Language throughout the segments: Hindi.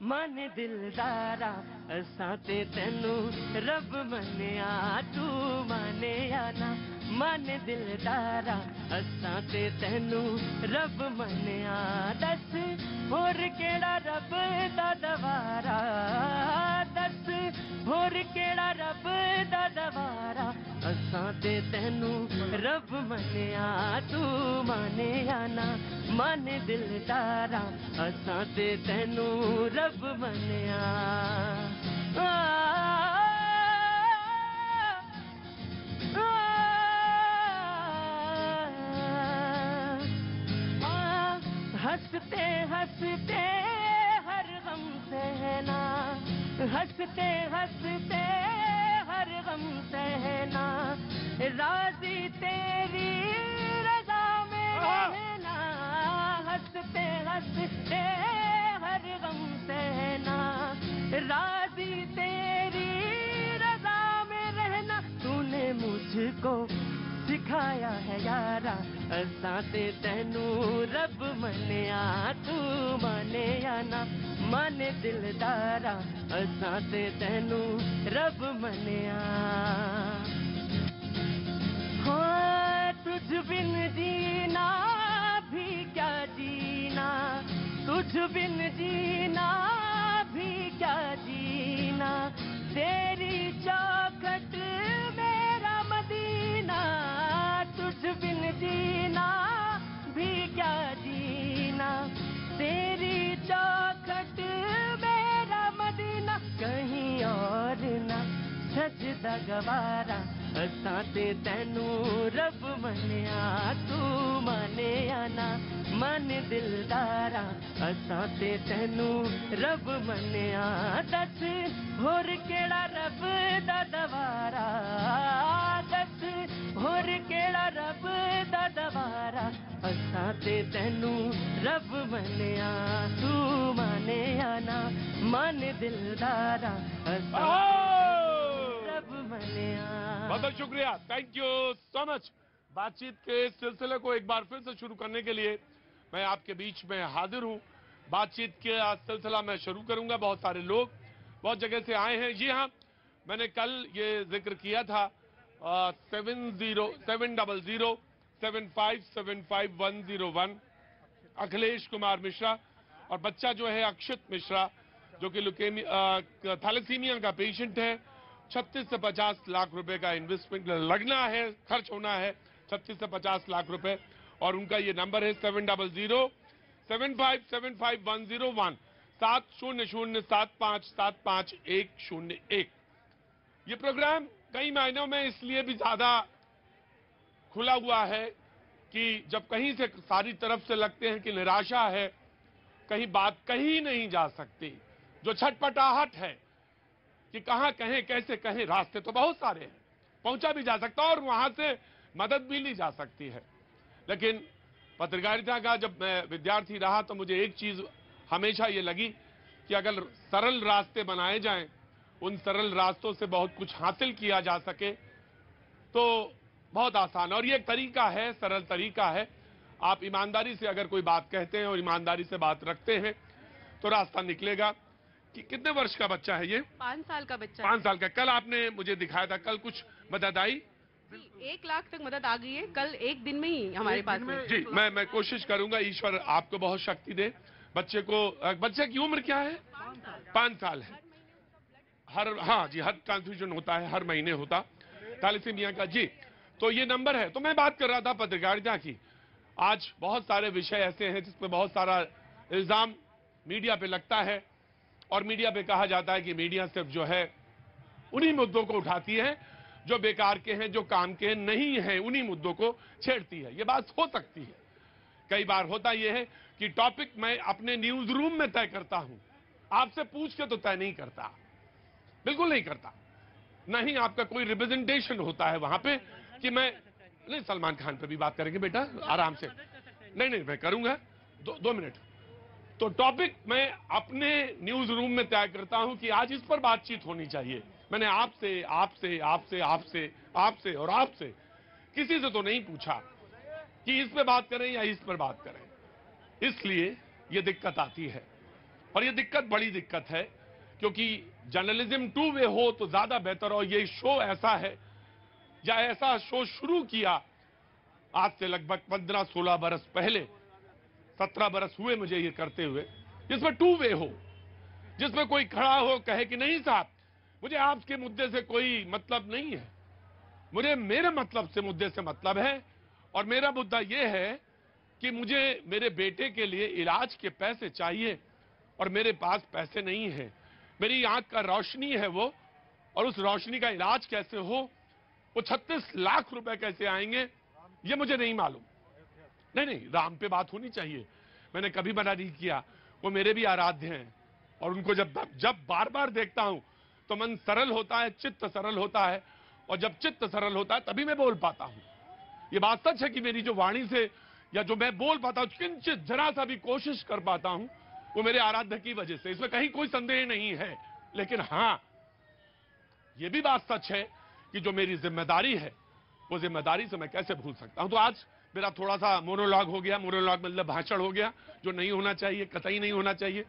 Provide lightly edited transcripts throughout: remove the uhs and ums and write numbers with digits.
मन दिलदारा असां ते तैनू रब मन्निया तू माने या ना। मन दिलदारा असां ते तैनू रब मन्निया दस होर केड़ा रब दा दवारा। दस होर केड़ा रब दा दवारा असां ते तैनू रब मन्निया तू माने या ना। मन दिलदारा असां ते तैनू रब मन्निया। हंसते हंसते हर गम सहना। हंसते हंसते हर गम सहना। राजी तेरी रज़ा में रहना। हंसते हंसते हर गम सहना। राजी तेरी रज़ा में रहना। तूने मुझको सिखाया है यारा असां ते तैनू रब मन्निया तू माने या ना। मन दिलदारा असां ते तैनू रब मन्निया। हाँ तुझ बिन जीना भी क्या जीना। तुझ बिन जीना भी क्या जीना। तेरी चौखट मेरा मदीना। तुझ बिन जीना भी क्या जीना। तेरी चौखट मेरा मदीना। कहीं और ना सजदा गवारा असां ते तैनू रब मन्निया तू माने या ना। मन दिलदारा असां ते तैनू रब मन्निया दस होर केड़ा रब दा दवारा। दस होर केड़ा रब दा दवारा असां ते तैनू रब मन्निया तू माने या ना। मन दिलदारा असां रब मन्निया। बहुत शुक्रिया, थैंक यू सो मच। बातचीत के इस सिलसिले को एक बार फिर से शुरू करने के लिए मैं आपके बीच में हाजिर हूं। बातचीत का सिलसिला मैं शुरू करूंगा। बहुत सारे लोग बहुत जगह से आए हैं। जी हाँ, मैंने कल ये जिक्र किया था 7007575101 अखिलेश कुमार मिश्रा और बच्चा जो है अक्षित मिश्रा जो कि थैलेसीमिया का पेशेंट है। 36 से 50 लाख रुपए का इन्वेस्टमेंट लगना है, खर्च होना है 36 से 50 लाख रुपए। और उनका ये नंबर है 7007575101 70075755101। ये प्रोग्राम कई महीनों में इसलिए भी ज्यादा खुला हुआ है कि जब कहीं से सारी तरफ से लगते हैं कि निराशा है, कहीं बात कहीं नहीं जा सकती, जो छटपटाहट है कि कहां कहें कैसे कहें, रास्ते तो बहुत सारे हैं, पहुंचा भी जा सकता है और वहां से मदद भी ली जा सकती है। लेकिन पत्रकारिता का जब मैं विद्यार्थी रहा तो मुझे एक चीज हमेशा ये लगी कि अगर सरल रास्ते बनाए जाएं, उन सरल रास्तों से बहुत कुछ हासिल किया जा सके तो बहुत आसान। और ये एक तरीका है, सरल तरीका है। आप ईमानदारी से अगर कोई बात कहते हैं और ईमानदारी से बात रखते हैं तो रास्ता निकलेगा। कि कितने वर्ष का बच्चा है ये? 5 साल का बच्चा। 5 साल का। कल आपने मुझे दिखाया था, कल कुछ मदद आई? 1 लाख तक मदद आ गई है कल एक दिन में ही हमारे पास में। जी, मैं कोशिश करूंगा, ईश्वर आपको बहुत शक्ति दे। बच्चे की उम्र क्या है? 5 साल है। हाँ जी, हर ट्रांसफ्यूजन होता है, हर महीने होता थैलेसीमिया का। जी, तो ये नंबर है। तो मैं बात कर रहा था पत्रकारिता की। आज बहुत सारे विषय ऐसे हैं जिसपे बहुत सारा इल्जाम मीडिया पे लगता है और मीडिया पे कहा जाता है कि मीडिया सिर्फ जो है उन्हीं मुद्दों को उठाती है जो बेकार के हैं, जो काम के नहीं हैं, उन्हीं मुद्दों को छेड़ती है। ये बात हो सकती है। कई बार होता यह है कि टॉपिक मैं अपने न्यूज रूम में तय करता हूं, आपसे पूछ के तो तय नहीं करता, बिल्कुल नहीं करता। नहीं आपका कोई रिप्रेजेंटेशन होता है वहां पे कि मैं नहीं। सलमान खान पे भी बात करेंगे बेटा, आराम से। नहीं मैं करूंगा, 2 मिनट। तो टॉपिक मैं अपने न्यूज रूम में तय करता हूं कि आज इस पर बातचीत होनी चाहिए। मैंने आपसे आपसे आपसे आपसे आपसे और आपसे किसी से तो नहीं पूछा कि इस पे बात करें या इस पर बात करें। इसलिए ये दिक्कत आती है। और ये दिक्कत बड़ी दिक्कत है, क्योंकि जर्नलिज्म टू वे हो तो ज्यादा बेहतर। और ये शो ऐसा है, या ऐसा शो शुरू किया आज से लगभग 15-16 बरस पहले, 17 बरस हुए मुझे ये करते हुए, जिसमें टू वे हो, जिसमें कोई खड़ा हो कहे कि नहीं साहब, मुझे आपके मुद्दे से कोई मतलब नहीं है, मुझे मेरे मतलब से मुद्दे से मतलब है। और मेरा मुद्दा यह है कि मुझे मेरे बेटे के लिए इलाज के पैसे चाहिए और मेरे पास पैसे नहीं है। मेरी आंख का रोशनी है वो, और उस रोशनी का इलाज कैसे हो, वो 36 लाख रुपए कैसे आएंगे, ये मुझे नहीं मालूम। नहीं, राम पे बात होनी चाहिए, मैंने कभी मना नहीं किया, वो मेरे भी आराध्य हैं। और उनको जब बार बार देखता हूं तो मन सरल होता है, चित्त सरल होता है, और जब चित्त सरल होता है तभी मैं बोल पाता हूं। ये बात सच है कि मेरी जो वाणी से, या जो मैं बोल पाता हूं, किंचित जरा सा भी कोशिश कर पाता हूं, वो मेरे आराध्य की वजह से, इसमें कहीं कोई संदेह नहीं है। लेकिन हां, ये भी बात सच है कि जो मेरी जिम्मेदारी है, वो जिम्मेदारी से मैं कैसे भूल सकता हूं। तो आज मेरा थोड़ा सा मोनोलॉग हो गया, मोनोलॉग मतलब भाषण हो गया, जो नहीं होना चाहिए, कतई नहीं होना चाहिए।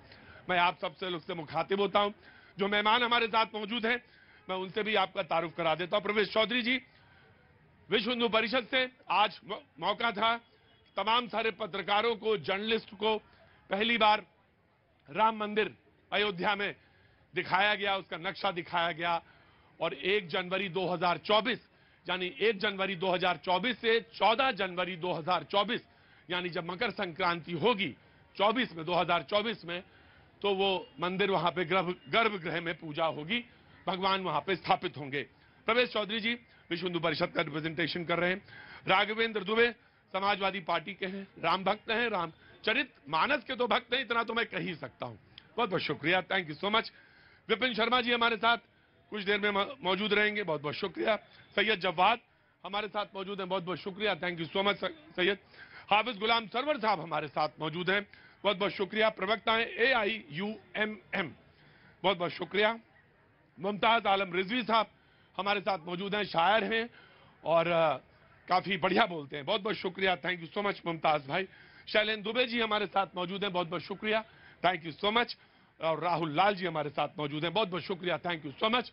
मैं आप सबसे लोग से मुखातिब होता हूं। जो मेहमान हमारे साथ मौजूद हैं, मैं उनसे भी आपका तारुफ करा देता हूं। प्रवेश चौधरी जी, विश्व हिंदू परिषद से। आज मौका था तमाम सारे पत्रकारों को, जर्नलिस्ट को पहली बार राम मंदिर अयोध्या में दिखाया गया, उसका नक्शा दिखाया गया। और 1 जनवरी 2024, यानी 1 जनवरी 2024 से 14 जनवरी 2024, यानी जब मकर संक्रांति होगी 2024 में, तो वो मंदिर वहां पे गर्भगृह में पूजा होगी, भगवान वहां पे स्थापित होंगे। प्रवेश चौधरी जी विश्व हिंदू परिषद का रिप्रेजेंटेशन कर रहे हैं। राघवेंद्र दुबे समाजवादी पार्टी के हैं, राम भक्त हैं, रामचरित मानस के तो भक्त हैं, इतना तो मैं कह ही सकता हूं। बहुत बहुत शुक्रिया, thank you so much. Vipin Sharma ji हमारे साथ कुछ देर में मौजूद रहेंगे, बहुत बहुत शुक्रिया। सैयद जवाद हमारे साथ मौजूद हैं, बहुत बहुत शुक्रिया, thank you so much Syed. Hafiz Ghulam Sarwar sahab हमारे साथ मौजूद हैं, बहुत बहुत शुक्रिया। प्रवक्ता हैं AIUMM, बहुत बहुत शुक्रिया। मुमताज आलम रिजवी साहब हमारे साथ मौजूद हैं, शायर हैं और काफी बढ़िया बोलते हैं, बहुत बहुत शुक्रिया, thank you so much Mumtaz भाई। शैलेंद्र दुबे जी हमारे साथ मौजूद हैं, बहुत बहुत शुक्रिया, थैंक यू सो मच। और राहुल लाल जी हमारे साथ मौजूद हैं, बहुत बहुत शुक्रिया, थैंक यू सो मच।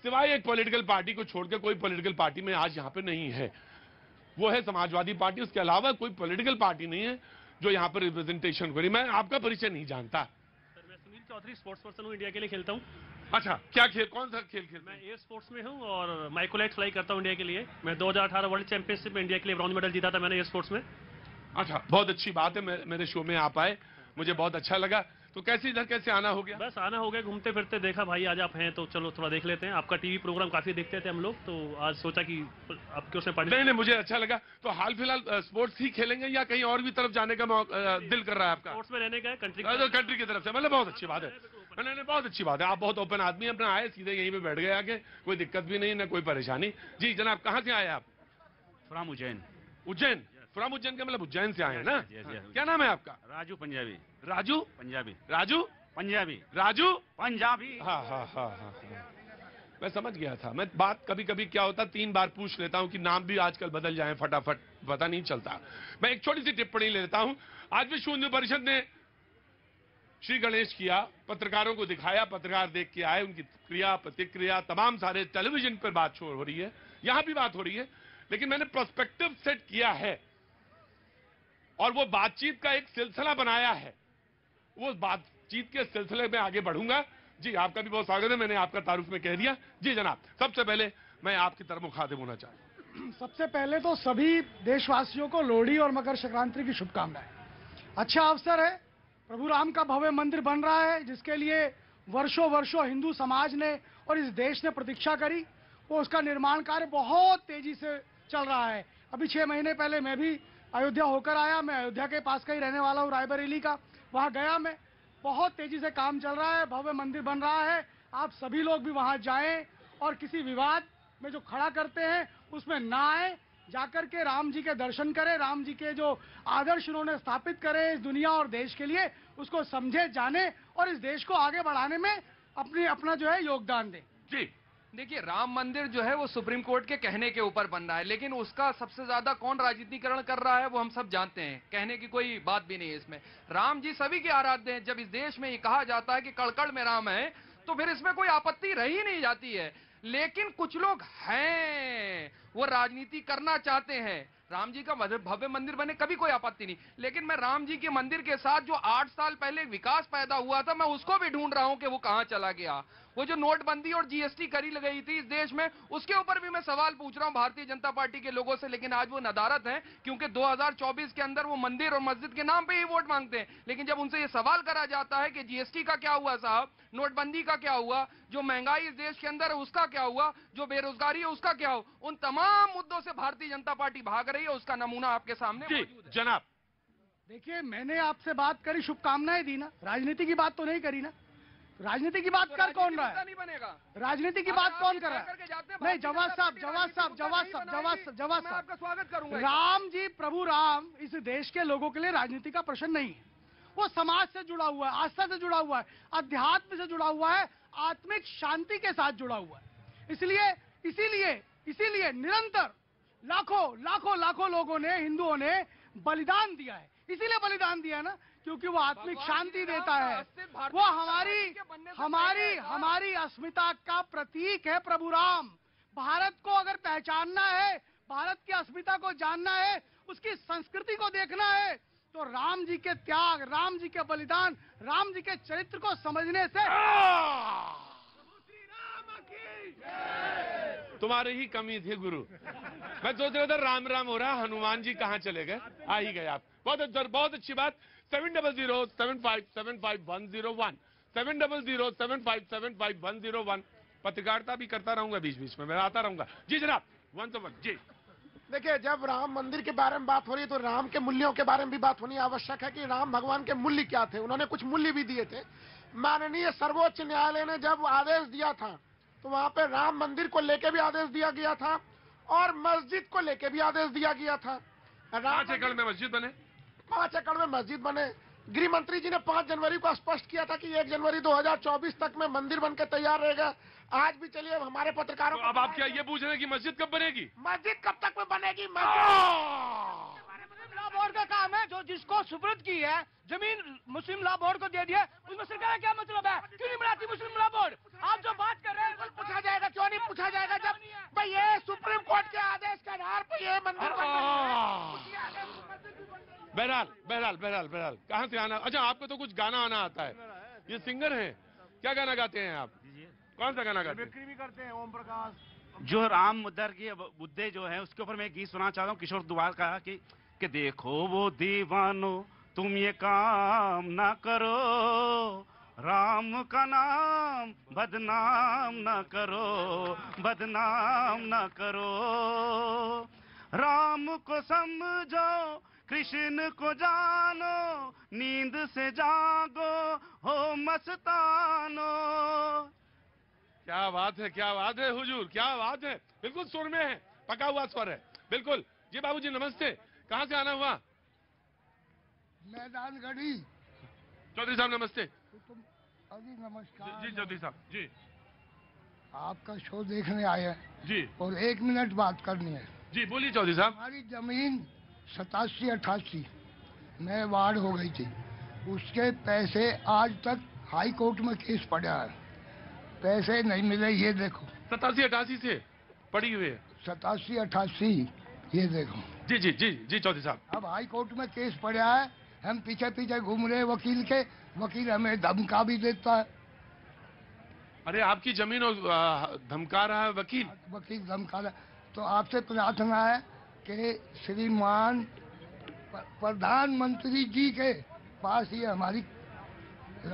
सिवाय एक पॉलिटिकल पार्टी को छोड़कर कोई पॉलिटिकल पार्टी में आज यहाँ पे नहीं है, वो है समाजवादी पार्टी। उसके अलावा कोई पॉलिटिकल पार्टी नहीं है जो यहाँ पर रिप्रेजेंटेशन करी। मैं आपका परिचय नहीं जानता। सर, मैं सुनील चौधरी, स्पोर्ट्स पर्सन हूँ, इंडिया के लिए खेलता हूँ। अच्छा, क्या खेल, कौन सा खेल खेलते मैं एयर स्पोर्ट्स में हूँ और माइक्रोलाइट फ्लाई करता हूँ इंडिया के लिए। मैं 2018 वर्ल्ड चैंपियनशिप में इंडिया के लिए ब्रॉन्ज मेडल जीता था मैंने एयर स्पोर्ट्स में। अच्छा, बहुत अच्छी बात है, मेरे शो में आप आए, मुझे बहुत अच्छा लगा। तो कैसे इधर कैसे आना हो गया? बस आना हो गया, घूमते फिरते देखा भाई आज आप हैं तो चलो थोड़ा देख लेते हैं। आपका टीवी प्रोग्राम काफी देखते थे हम लोग, तो आज सोचा कि आपके उसमें नहीं, मुझे अच्छा लगा। तो हाल फिलहाल स्पोर्ट्स ही खेलेंगे या कहीं और भी तरफ जाने का दिल कर रहा है आपका? स्पोर्ट्स में रहने का है, कंट्री की तरफ से, मतलब बहुत अच्छी बात है। नहीं, बहुत अच्छी बात है, आप बहुत ओपन आदमी अपना आए, सीधे यहीं पे बैठ गए आके, कोई दिक्कत भी नहीं, ना कोई परेशानी। जी जनाब, कहाँ से आए आप? फ्रॉम उज्जैन। उज्जैन, फ्रॉम उज्जैन का मतलब उज्जैन से आए हैं ना? yes. क्या नाम है आपका? राजू पंजाबी। राजू पंजाबी। राजू पंजाबी। राजू पंजाबी। हाँ। मैं समझ गया था। मैं बात कभी कभी क्या होता 3 बार पूछ लेता हूं कि नाम भी आजकल बदल जाए फटाफट, पता नहीं चलता। मैं एक छोटी सी टिप्पणी ले लेता हूं। आज विश्व हिंदू परिषद ने श्री गणेश किया, पत्रकारों को दिखाया, पत्रकार देख के आए, उनकी क्रिया प्रतिक्रिया, तमाम सारे टेलीविजन पर बात हो रही है, यहां भी बात हो रही है, लेकिन मैंने पर्सपेक्टिव सेट किया है और वो बातचीत का एक सिलसिला बनाया है। वो बातचीत के सिलसिले में आगे बढ़ूंगा। जी आपका भी बहुत स्वागत है, मैंने आपका तारुफ में कह दिया। जी जनाब, सबसे पहले मैं आपकी तरफ मुखातिब होना चाहता हूं। सबसे पहले तो सभी देशवासियों को लोहड़ी और मकर संक्रांति की शुभकामनाएं। अच्छा अवसर है, प्रभु राम का भव्य मंदिर बन रहा है, जिसके लिए वर्षों हिंदू समाज ने और इस देश ने प्रतीक्षा करी। वो उसका निर्माण कार्य बहुत तेजी से चल रहा है। अभी 6 महीने पहले मैं भी अयोध्या होकर आया। मैं अयोध्या के पास का ही रहने वाला हूँ, रायबरेली का। वहाँ गया मैं, बहुत तेजी से काम चल रहा है, भव्य मंदिर बन रहा है। आप सभी लोग भी वहाँ जाएं और किसी विवाद में जो खड़ा करते हैं उसमें ना आए, जाकर के राम जी के दर्शन करें, राम जी के जो आदर्श उन्होंने स्थापित करे इस दुनिया और देश के लिए, उसको समझे, जाने और इस देश को आगे बढ़ाने में अपना जो है योगदान दें। जी देखिए, राम मंदिर जो है वो सुप्रीम कोर्ट के कहने के ऊपर बन रहा है, लेकिन उसका सबसे ज्यादा कौन राजनीतिकरण कर रहा है वो हम सब जानते हैं। कहने की कोई बात भी नहीं है इसमें। राम जी सभी के आराध्य हैं। जब इस देश में ये कहा जाता है कि कड़-कड़ में राम है, तो फिर इसमें कोई आपत्ति रही नहीं जाती है। लेकिन कुछ लोग हैं, वो राजनीति करना चाहते हैं। राम जी का भव्य मंदिर बने, कभी कोई आपत्ति नहीं, लेकिन मैं राम जी के मंदिर के साथ जो 8 साल पहले विकास पैदा हुआ था, मैं उसको भी ढूंढ रहा हूं कि वो कहां चला गया। वो जो नोटबंदी और जीएसटी करी गई थी इस देश में, उसके ऊपर भी मैं सवाल पूछ रहा हूं भारतीय जनता पार्टी के लोगों से, लेकिन आज वो नदारत हैं, क्योंकि 2024 के अंदर वो मंदिर और मस्जिद के नाम पे ही वोट मांगते हैं। लेकिन जब उनसे ये सवाल करा जाता है कि जीएसटी का क्या हुआ साहब, नोटबंदी का क्या हुआ, जो महंगाई इस देश के अंदर है उसका क्या हुआ, जो बेरोजगारी है उसका क्या हुआ, उन तमाम मुद्दों से भारतीय जनता पार्टी भाग रही है। उसका नमूना आपके सामने मौजूद है। जनाब, देखिए, मैंने आपसे बात करी, शुभकामनाएं दी ना, राजनीति की बात तो नहीं करी ना। राजनीति की बात कर कौन रहा है? नहीं बनेगा। राजनीति की बात कौन कर रहा है? नहीं, जवाब साहब, मैं आपका स्वागत करूंगा। राम जी, प्रभु राम इस देश के लोगों के लिए राजनीति का प्रश्न नहीं है। वो समाज से जुड़ा हुआ है, आस्था से जुड़ा हुआ है, अध्यात्म से जुड़ा हुआ है, आत्मिक शांति के साथ जुड़ा हुआ है। इसीलिए निरंतर लाखों लोगों ने, हिंदुओं ने बलिदान दिया है। इसीलिए बलिदान दिया ना, क्योंकि वो आत्मिक शांति देता है। वो हमारी अस्मिता का प्रतीक है प्रभु राम। भारत को अगर पहचानना है, भारत की अस्मिता को जानना है, उसकी संस्कृति को देखना है, तो राम जी के त्याग, राम जी के बलिदान, राम जी के चरित्र को समझने से। तुम्हारी ही कमी थी गुरु। मैं सोच रहा था राम राम हो रहा, हनुमान जी कहाँ चले गए? आ ही गए आप। बहुत अच्छी बात। 7007575101 7007575101। पत्रकारिता भी करता रहूंगा, बीच बीच में मैं आता रहूंगा। जी जनाब, 1 to 1 जी। देखिए, जब राम मंदिर के बारे में बात हो रही है तो राम के मूल्यों के बारे में भी बात होनी आवश्यक है कि राम भगवान के मूल्य क्या थे। उन्होंने कुछ मूल्य भी दिए थे। माननीय सर्वोच्च न्यायालय ने जब आदेश दिया था तो वहां पे राम मंदिर को लेके भी आदेश दिया गया था और मस्जिद को लेके भी आदेश दिया गया था। 5 एकड़ में मस्जिद बने, 5 एकड़ में मस्जिद बने। गृह मंत्री जी ने 5 जनवरी को स्पष्ट किया था कि 1 जनवरी 2024 तक में मंदिर बनकर तैयार रहेगा। आज भी चलिए हमारे पत्रकारों तो अब आप क्या ये पूछ रहे हैं कि मस्जिद कब बनेगी? मस्जिद कब तक में बनेगी? लॉ बोर्ड का काम है, जो जिसको सुपुर्द की है जमीन मुस्लिम लॉ बोर्ड को दे दिया, उसमें सरकार का क्या मतलब है? क्यों नहीं बनाती मुस्लिम लॉ बोर्ड? आप जो बात कर रहे हैं पूछा जाएगा, क्यों नहीं पूछा जाएगा? जब भाई ये सुप्रीम कोर्ट के आदेश के आधार पर ये मंदिर बन रही है। बहरहाल कहाँ से आना? अच्छा, आपको तो कुछ गाना आना आता है, ये सिंगर हैं, क्या गाना गाते हैं आप? कौन सा गाना गाते हैं? बिक्री भी करते हैं। ओम प्रकाश जो राम मुद्दर की मुद्दे जो है उसके ऊपर मैं गीत सुना चाहता हूँ। किशोर दुआर का कि देखो वो दीवानो तुम ये काम ना करो, राम का नाम बदनाम ना करो, बदनाम ना करो। राम को समझो, कृष्ण को जानो, नींद से जागो हो मस्तानो। क्या बात है हुजूर, क्या बात है। बिल्कुल सुर में है, पका हुआ स्वर है, बिल्कुल। जी बाबूजी नमस्ते, कहाँ से आना हुआ? मैदान गढ़ी। चौधरी साहब नमस्ते। अभी नमस्कार जी चौधरी साहब जी। आपका शो देखने आए हैं जी, और 1 मिनट बात करनी है जी बोलिए चौधरी साहब। हमारी जमीन 87-88 में वार्ड हो गई थी, उसके पैसे आज तक हाई कोर्ट में केस पड़ा है, पैसे नहीं मिले। ये देखो 87-88 से पड़ी हुई है। 87-88 ये देखो। जी जी जी जी चौधरी साहब। अब हाई कोर्ट में केस पड़ा है, हम पीछे पीछे घूम रहे वकील के, वकील हमें धमका भी देता है। अरे आपकी जमीन धमका रहा है वकील? वकील धमका रहा है। तो आपसे प्रार्थना है कि श्रीमान प्रधानमंत्री जी के पास ये हमारी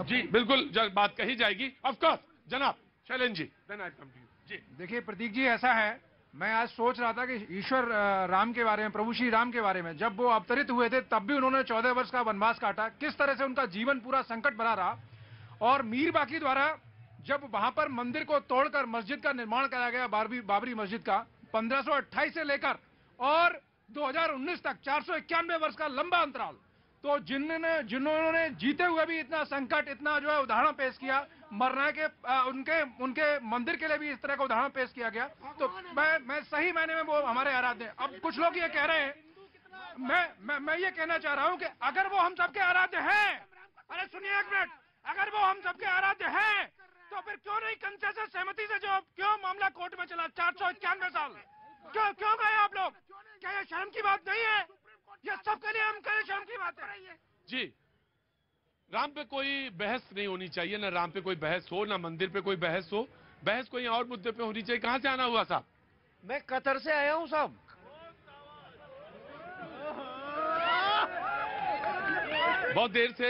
जी बिल्कुल बात कही जाएगी। ऑफ कोर्स जनाब Shailendra ji, then I come to you. जी देखिए प्रतीक जी, ऐसा है, मैं आज सोच रहा था कि ईश्वर राम के बारे में, प्रभु श्री राम के बारे में, जब वो अवतरित हुए थे तब भी उन्होंने 14 वर्ष का वनवास काटा, किस तरह से उनका जीवन पूरा संकट भरा रहा। और मीर बाकी द्वारा जब वहां पर मंदिर को तोड़कर मस्जिद का निर्माण कराया गया, बाबरी मस्जिद का, 1528 से लेकर और 2019 तक 491 वर्ष का लंबा अंतराल, तो जिन्होंने जीते हुए भी इतना संकट, इतना जो है उदाहरण पेश किया, मरने के उनके मंदिर के लिए भी इस तरह का उदाहरण पेश किया गया, तो मैं सही मायने में वो हमारे आराध्य हैं। अब कुछ लोग ये कह रहे हैं, मैं ये कहना चाह रहा हूं कि अगर वो हम सबके आराध्य हैं, अरे सुनिए एक मिनट, अगर वो हम सबके आराध्य हैं तो फिर क्यों नहीं कंसेंसस सहमति से जो क्यों मामला कोर्ट में चला 491 साल, क्यों गए आप लोग? क्या ये शर्म की बात नहीं है? ये सबके लिए हम कहें शर्म की बात है। जी, राम पे कोई बहस नहीं होनी चाहिए, ना राम पे कोई बहस हो, ना मंदिर पे कोई बहस हो। बहस कोई और मुद्दे पे होनी चाहिए। कहां से आना हुआ साहब? मैं कतर से आया हूं साहब। बहुत देर से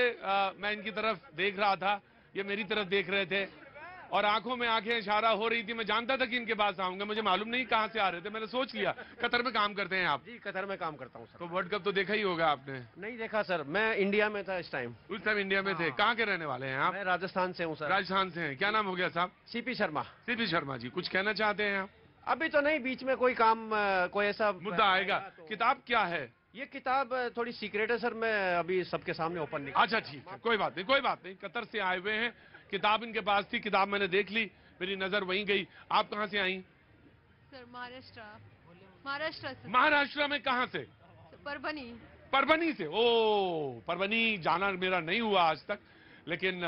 मैं इनकी तरफ देख रहा था, ये मेरी तरफ देख रहे थे और आंखों में आंखें इशारा हो रही थी। मैं जानता था कि इनके पास आऊंगा, मुझे मालूम नहीं कहां से आ रहे थे। मैंने सोच लिया कतर में काम करते हैं आप। जी कतर में काम करता हूं सर। तो वर्ल्ड कप तो देखा ही होगा आपने? नहीं देखा सर, मैं इंडिया में था इस टाइम। उस टाइम इंडिया में थे। कहाँ के रहने वाले हैं आप? मैं राजस्थान से हूं सर। राजस्थान से हैं। क्या नाम हो गया साहब? सीपी शर्मा। सीपी शर्मा जी, कुछ कहना चाहते हैं आप? अभी तो नहीं, बीच में कोई काम कोई ऐसा मुद्दा आएगा। किताब क्या है? ये किताब थोड़ी सीक्रेट है सर, मैं अभी सबके सामने ओपन नहीं। अच्छा ठीक है, कोई बात नहीं, कोई बात नहीं। कतर से आए हुए हैं, किताब इनके पास थी, किताब मैंने देख ली, मेरी नजर वहीं गई। आप कहाँ से आई? सर महाराष्ट्र से। महाराष्ट्र में कहाँ से? परभनी। परभनी से? ओ, परभनी जाना मेरा नहीं हुआ आज तक, लेकिन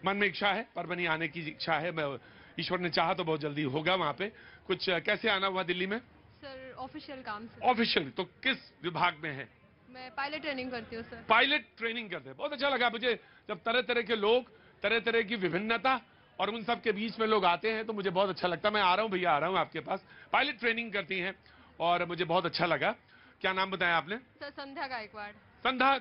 मन में इच्छा है, परभनी आने की इच्छा है। मैं ईश्वर ने चाहा तो बहुत जल्दी होगा वहाँ पे। कुछ कैसे आना हुआ दिल्ली में? सर ऑफिशियल काम से। ऑफिशियल? तो किस विभाग में है? मैं पायलट ट्रेनिंग करती हूँ सर। पायलट ट्रेनिंग करते हैं। बहुत अच्छा लगा मुझे जब तरह तरह के लोग, तरह तरह की विभिन्नता और उन सब के बीच में लोग आते हैं, तो मुझे बहुत अच्छा लगता है। मैं आ रहा हूँ भैया, आ रहा हूँ आपके पास। पायलट ट्रेनिंग करती हैं और मुझे बहुत अच्छा लगा। क्या नाम बताया आपने? सर संध्या गायकवाड़। संध्या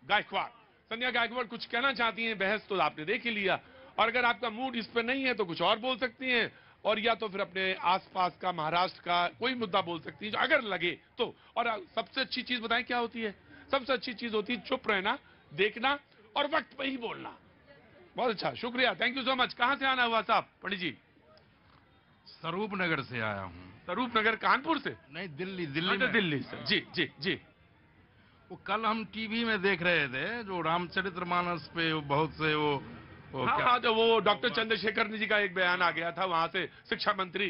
गायकवाड़। संध्या गायकवाड़ कुछ कहना चाहती हैं? बहस तो आपने देख ही लिया, और अगर आपका मूड इस पर नहीं है तो कुछ और बोल सकती हैं, और या तो फिर अपने आसपास का, महाराष्ट्र का कोई मुद्दा बोल सकती है जो अगर लगे तो। और सबसे अच्छी चीज बताएं क्या होती है? सबसे अच्छी चीज होती है चुप रहना, देखना और वक्त पे ही बोलना। बहुत अच्छा, शुक्रिया, थैंक यू सो मच। कहां से आना हुआ साहब? पंडित जी। स्वरूप नगर से आया हूँ। स्वरूप नगर कानपुर से? नहीं, दिल्ली में। दिल्ली से। जी जी जी। वो कल हम टीवी में देख रहे थे, जो रामचरितमानस पे बहुत से वो हाँ, तो वो डॉक्टर चंद्रशेखर जी का एक बयान आ गया था वहां से, शिक्षा मंत्री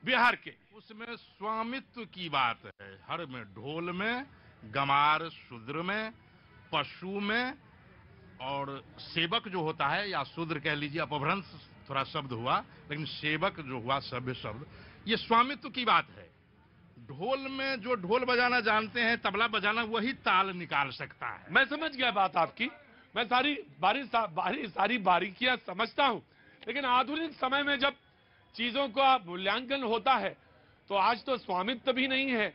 बिहार के। उसमें स्वामित्व की बात है। हर में, ढोल में, गमार शूद्र में, पशु में, और सेवक जो होता है, या शूद्र कह लीजिए, अपभ्रंश थोड़ा शब्द हुआ, लेकिन सेवक जो हुआ सभ्य शब्द, ये स्वामित्व की बात है। ढोल में जो ढोल बजाना जानते हैं, तबला बजाना, वही ताल निकाल सकता है। मैं समझ गया बात आपकी, मैं सारी बारीकियां समझता हूं, लेकिन आधुनिक समय में जब चीजों का मूल्यांकन होता है तो आज तो स्वामित्व भी नहीं है।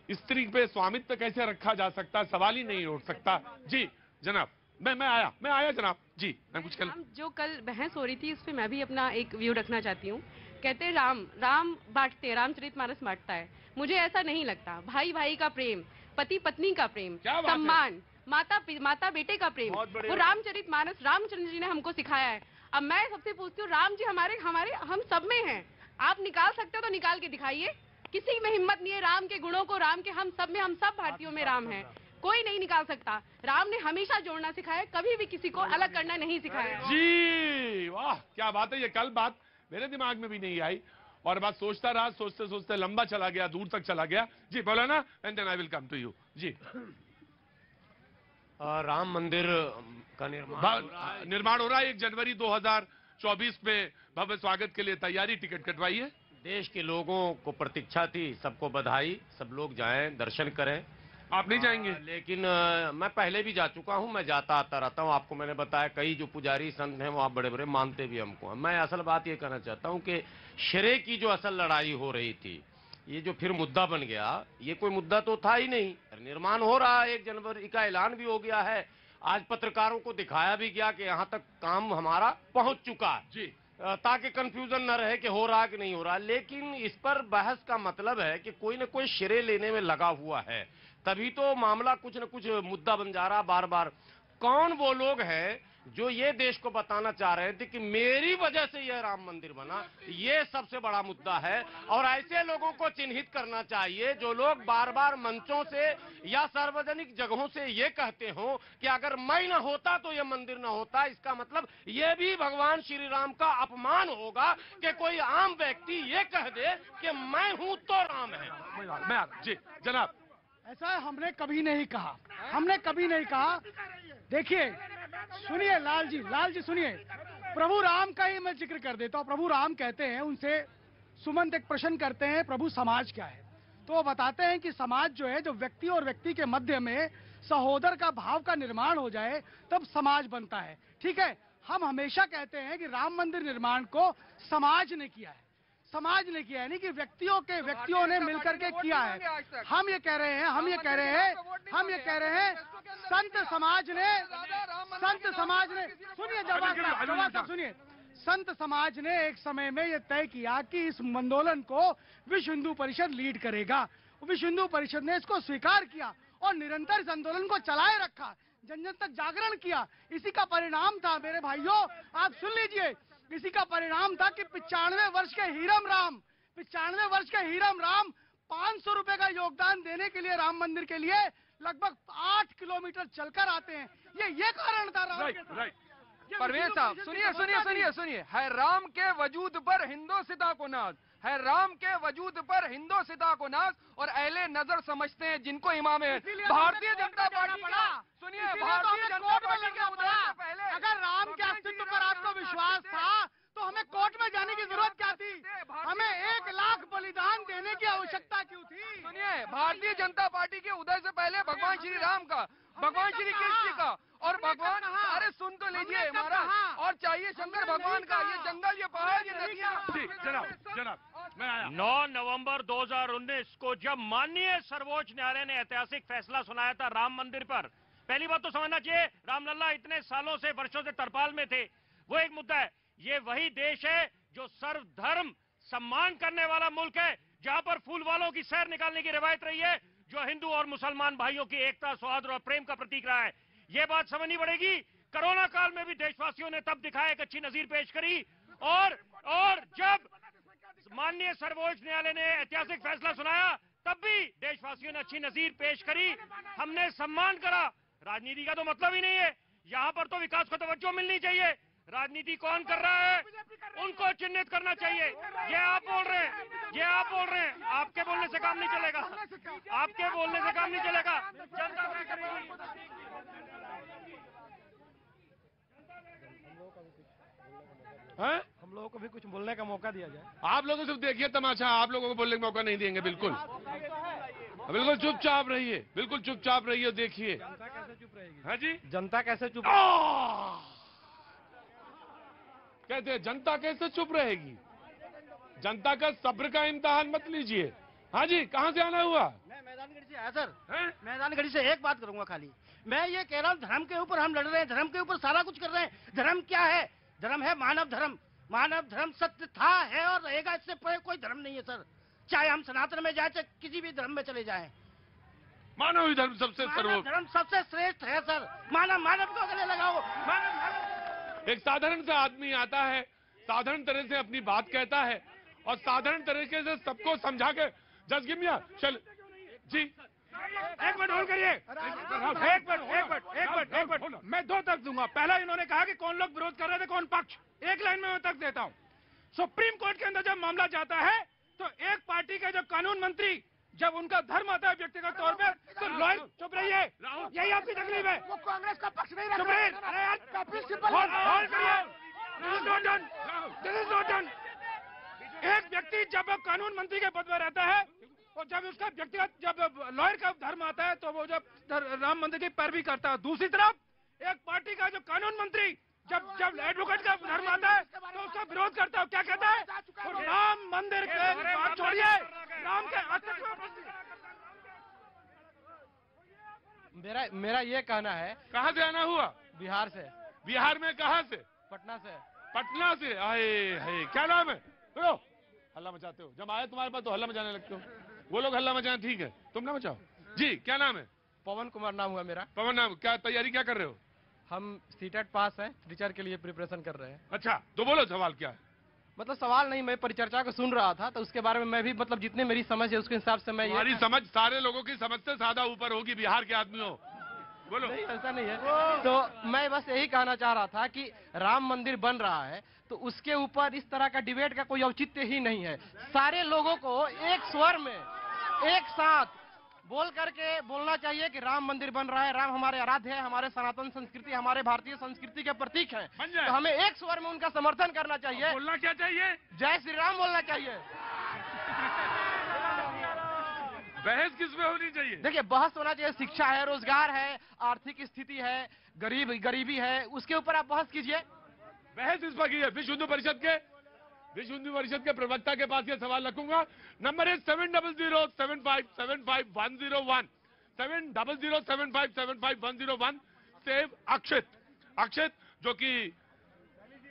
स्त्री पे स्वामित्व कैसे रखा जा सकता है, सवाल ही नहीं उठ सकता। जी जनाब, मैं आया जनाब जी। मैं कुछ जो कल बहस हो रही थी उस पर मैं भी अपना एक व्यू रखना चाहती हूँ। कहते हैं राम बांटते, रामचरितमानस बांटता है। मुझे ऐसा नहीं लगता। भाई भाई का प्रेम, पति पत्नी का प्रेम, सम्मान, माता बेटे का प्रेम, वो रामचरितमानस रामचंद्र जी ने हमको सिखाया है। अब मैं सबसे पूछती हूँ, राम जी हमारे हम सब में हैं। आप निकाल सकते हो तो निकाल के दिखाइए। किसी में हिम्मत नहीं है राम के गुणों को, राम के हम सब भारतीयों में राम है, कोई नहीं निकाल सकता। राम ने हमेशा जोड़ना सिखाया, कभी भी किसी को अलग करना नहीं सिखाया। जी वाह, क्या बात है। ये कल बात मेरे दिमाग में भी नहीं आई और बात सोचता रहा, सोचते सोचते लंबा चला गया, दूर तक चला गया। जी बोला ना, and then I will come to you. जी राम मंदिर का निर्माण हो रहा है। 1 जनवरी 2024 में भव्य स्वागत के लिए तैयारी, टिकट कटवाई है। देश के लोगों को प्रतीक्षा थी, सबको बधाई, सब लोग जाएं, दर्शन करें। आप नहीं जाएंगे? लेकिन मैं पहले भी जा चुका हूं, मैं जाता आता रहता हूं। आपको मैंने बताया, कई जो पुजारी संत हैं वो आप बड़े बड़े मानते भी हमको। मैं असल बात ये कहना चाहता हूं कि श्रेय की जो असल लड़ाई हो रही थी, ये जो फिर मुद्दा बन गया, ये कोई मुद्दा तो था ही नहीं। निर्माण हो रहा है, 1 जनवरी का ऐलान भी हो गया है। आज पत्रकारों को दिखाया भी गया कि यहाँ तक काम हमारा पहुंच चुका है जी, ताकि कंफ्यूजन न रहे कि हो रहा कि नहीं हो रहा। लेकिन इस पर बहस का मतलब है कि कोई न कोई श्रेय लेने में लगा हुआ है, तभी तो मामला कुछ न कुछ मुद्दा बन जा रहा बार बार। कौन वो लोग हैं जो ये देश को बताना चाह रहे थे कि मेरी वजह से यह राम मंदिर बना। ये सबसे बड़ा मुद्दा है और ऐसे लोगों को चिन्हित करना चाहिए जो लोग बार बार मंचों से या सार्वजनिक जगहों से ये कहते हो कि अगर मैं न होता तो यह मंदिर न होता। इसका मतलब यह भी भगवान श्री राम का अपमान होगा कि कोई आम व्यक्ति ये कह दे कि मैं हूं तो राम है। जी जनाब, ऐसा हमने कभी नहीं कहा, हमने कभी नहीं कहा। देखिए सुनिए लाल जी सुनिए, प्रभु राम का ही मैं जिक्र कर देता हूँ। प्रभु राम कहते हैं, उनसे सुमंत एक प्रश्न करते हैं, प्रभु समाज क्या है? तो वो बताते हैं कि समाज जो है, जो व्यक्ति और व्यक्ति के मध्य में सहोदर का भाव का निर्माण हो जाए तब समाज बनता है। ठीक है, हम हमेशा कहते हैं कि राम मंदिर निर्माण को समाज ने किया है, समाज ने किया है, नहीं कि व्यक्तियों ने मिलकर के किया है। हम ये कह रहे हैं संत समाज ने सुनिए जवाब सुनिए, संत समाज ने एक समय में ये तय किया कि इस आंदोलन को विश्व हिंदू परिषद लीड करेगा। विश्व हिंदू परिषद ने इसको स्वीकार किया और निरंतर इस आंदोलन को चलाए रखा, जन जन तक जागरण किया। इसी का परिणाम था मेरे भाइयों, आप सुन लीजिए, इसी का परिणाम था कि 95 वर्ष के हीरम राम 500 रुपए का योगदान देने के लिए राम मंदिर के लिए लगभग 8 किलोमीटर चलकर आते हैं। ये कारण था राम के। परवेज साहब सुनिए, है राम के वजूद पर हिंदोसिता को नाज, है राम के वजूद पर हिंदोसिता को नाज और अहले नजर समझते हैं जिनको इमाम है भारतीय जनता पार्टी का। सुनिए, भारतीय जनता पार्टी के उदय से पहले अगर राम के अस्तित्व पर आपको विश्वास था तो हमें कोर्ट में जाने की जरूरत क्या थी? हमें 1 लाख बलिदान देने की आवश्यकता क्यों थी? सुनिए, भारतीय जनता पार्टी के उदय से पहले भगवान श्री राम का, भगवान श्री कृष्ण का और भगवान, अरे सुन तो लीजिए महाराज, और चाहिए शंकर भगवान का। ये जंगल, ये पहाड़, ये नदियां। जनाब मैं आया। 9 नवंबर 2019 को जब माननीय सर्वोच्च न्यायालय ने ऐतिहासिक फैसला सुनाया था राम मंदिर पर, पहली बात तो समझना चाहिए, रामलला इतने सालों से, वर्षों से तरपाल में थे, वो एक मुद्दा है। ये वही देश है जो सर्वधर्म सम्मान करने वाला मुल्क है, जहां पर फूल वालों की सैर निकालने की रिवायत रही है, जो हिंदू और मुसलमान भाइयों की एकता, सौहार्द और प्रेम का प्रतीक रहा है। ये बात समझनी पड़ेगी। कोरोना काल में भी देशवासियों ने तब दिखाया, एक अच्छी नजीर पेश करी, और जब माननीय सर्वोच्च न्यायालय ने ऐतिहासिक फैसला सुनाया तब भी देशवासियों ने अच्छी नजीर पेश करी, हमने सम्मान करा। राजनीति का तो मतलब ही नहीं है, यहां पर तो विकास को तवज्जो मिलनी चाहिए। राजनीति कौन कर रहा है उनको चिन्हित करना चाहिए। ये आप बोल रहे हैं, आपके बोलने से काम नहीं चलेगा, आपके बोलने से काम नहीं चलेगा। जनता क्या करेगी? हम लोगों को भी कुछ बोलने का मौका दिया जाए। आप लोगों से देखिए तमाशा, आप लोगों को बोलने का मौका नहीं देंगे। बिल्कुल चुपचाप रहिए, बिल्कुल चुपचाप रहिए, देखिए। जनता कैसे चुप रहेगी? हाँ जी, जनता कैसे चुप? कहते हैं जनता कैसे चुप रहेगी? जनता का सब्र का इम्तिहान मत लीजिए। हाँ जी, कहाँ से आना हुआ? मैं मैदानगढ़ी से आया सर। मैदानगढ़ी से एक बात करूंगा खाली, मैं ये कह रहा हूँ धर्म के ऊपर हम लड़ रहे हैं, धर्म के ऊपर सारा कुछ कर रहे हैं। धर्म क्या है? धर्म है मानव धर्म। मानव धर्म सत्य था, है और रहेगा, इससे कोई धर्म नहीं है सर। चाहे हम सनातन में जाए, चाहे किसी भी धर्म में चले जाएं, मानव धर्म सबसे धर्म सबसे श्रेष्ठ है सर। मानव को गले लगाओ। मानव एक साधारण सा आदमी आता है, साधारण तरह से अपनी बात कहता है और साधारण तरीके से सबको समझा के जज गिव मी चल जी। एक मिनट होल्ड करिए, एक मिनट, मैं 2 तर्क दूंगा। पहला, इन्होंने कहा कि कौन लोग विरोध कर रहे थे, कौन पक्ष। एक लाइन में मैं तर्क देता हूं। सुप्रीम कोर्ट के अंदर जब मामला जाता है तो एक पार्टी के जो कानून मंत्री, जब उनका धर्म आता है व्यक्तिगत तौर पर, तो लॉयर चुप रहिए, यही आपकी तकलीफ है। वो कांग्रेस का पक्ष नहीं रख चुप रहिए। अरे यार, एक व्यक्ति जब कानून मंत्री के पद पर रहता है और जब उसका व्यक्तिगत, जब लॉयर का धर्म आता है तो वो जब राम मंदिर की पैरवी करता है। दूसरी तरफ एक पार्टी का जो कानून मंत्री जब एडवोकेट का धर्म आता है तो उसका विरोध करता है। क्या कहता है? तो राम मंदिर के बात छोड़िए, राम के अस्तित्व। मेरा ये कहना है। कहाँ से आना हुआ? बिहार से। बिहार में कहाँ से? पटना से। पटना से आए। क्या नाम है? तो हल्ला मचाते हो, जब आए तुम्हारे पास तो हल्ला मचाने लगते हो। वो लोग हल्ला मचाए, ठीक है, तुम ना मचाओ। जी क्या नाम है? पवन कुमार नाम हुआ मेरा। पवन नाम, क्या तैयारी क्या कर रहे हो? हम सीटेट पास हैं, टीचर के लिए प्रिपरेशन कर रहे हैं। अच्छा, तो बोलो सवाल क्या है? मतलब सवाल नहीं, मैं परिचर्चा को सुन रहा था, तो उसके बारे में मैं भी मतलब जितने मेरी समझ है उसके हिसाब से मैं तुम्हारी समझ सारे लोगों की समझ से ज्यादा ऊपर होगी, बिहार के आदमी हो। बोलो। नहीं, ऐसा नहीं है। तो मैं बस यही कहना चाह रहा था कि राम मंदिर बन रहा है तो उसके ऊपर इस तरह का डिबेट का कोई औचित्य ही नहीं है। सारे लोगों को एक स्वर में एक साथ बोल करके बोलना चाहिए कि राम मंदिर बन रहा है, राम हमारे आराध्य है, हमारे सनातन संस्कृति, हमारे भारतीय संस्कृति के प्रतीक हैं। तो हमें एक स्वर में उनका समर्थन करना चाहिए। बोलना क्या चाहिए? जय श्री राम बोलना चाहिए। बहस किस में होनी चाहिए? देखिए, बहस होना चाहिए, शिक्षा है, रोजगार है, आर्थिक स्थिति है, गरीबी है, उसके ऊपर आप बहस कीजिए। बहस इस पर कीजिए। विश्व हिंदू परिषद के प्रवक्ता के पास ये सवाल रखूंगा। नंबर है 70075755101 70075755101। सेव अक्षित जो कि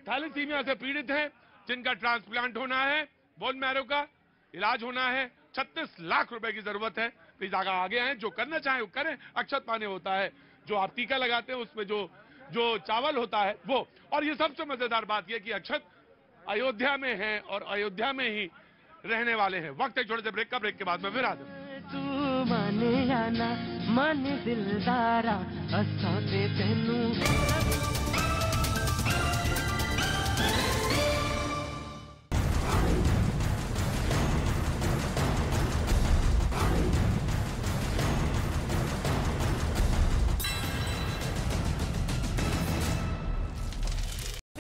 थैलेसीमिया से पीड़ित हैं, जिनका ट्रांसप्लांट होना है, बोन मैरो का इलाज होना है, 36 लाख रुपए की जरूरत है। प्लीज आगे आए, जो करना चाहें वो करें। अक्षत पाने होता है, जो आप टीका लगाते हैं उसमें जो चावल होता है वो। और ये सबसे मजेदार बात यह कि अक्षत अयोध्या में है और अयोध्या में ही रहने वाले हैं। वक्त है छोटे से ब्रेक का, ब्रेक के बाद में फिर आते हैं। तू माने जाना मन दिलदारा असा ते तेनू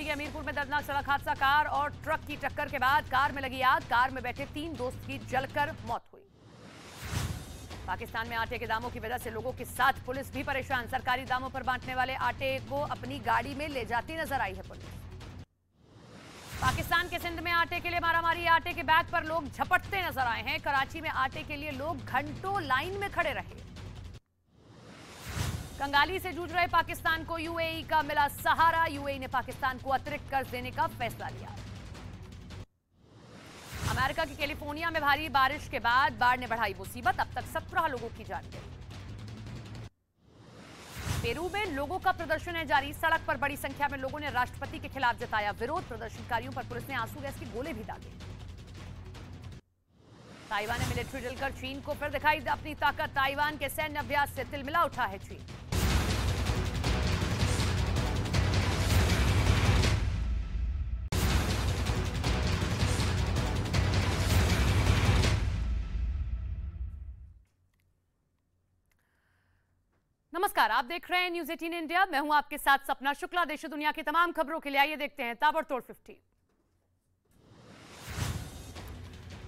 हमीरपुर में दर्दनाक सड़क हादसा, कार और ट्रक की टक्कर के बाद कार में लगी आग, कार में बैठे 3 दोस्त की जलकर मौत हुई। पाकिस्तान में आटे के दामों की वजह से लोगों के साथ पुलिस भी परेशान। सरकारी दामों पर बांटने वाले आटे को अपनी गाड़ी में ले जाती नजर आई है पुलिस। पाकिस्तान के सिंध में आटे के लिए मारामारी, आटे के बैग पर लोग झपटते नजर आए हैं। कराची में आटे के लिए लोग घंटों लाइन में खड़े रहे। कंगाली से जूझ रहे पाकिस्तान को यूएई का मिला सहारा, यूएई ने पाकिस्तान को अतिरिक्त कर्ज देने का फैसला लिया। अमेरिका की कैलिफोर्निया में भारी बारिश के बाद बाढ़ ने बढ़ाई मुसीबत, अब तक 17 लोगों की जान गई। पेरू में लोगों का प्रदर्शन है जारी, सड़क पर बड़ी संख्या में लोगों ने राष्ट्रपति के खिलाफ जताया विरोध। प्रदर्शनकारियों पर पुलिस ने आंसू गैस के गोले भी दागे। ताइवान ने मिलिट्री ड्रिल कर चीन को फिर दिखाई अपनी ताकत, ताइवान के सैन्य अभ्यास से तिलमिला उठा है चीन। नमस्कार, आप देख रहे हैं न्यूज 18 इंडिया। मैं हूं आपके साथ सपना शुक्ला। देश दुनिया की तमाम खबरों के लिए आइए देखते हैं ताबड़तोड़ 50।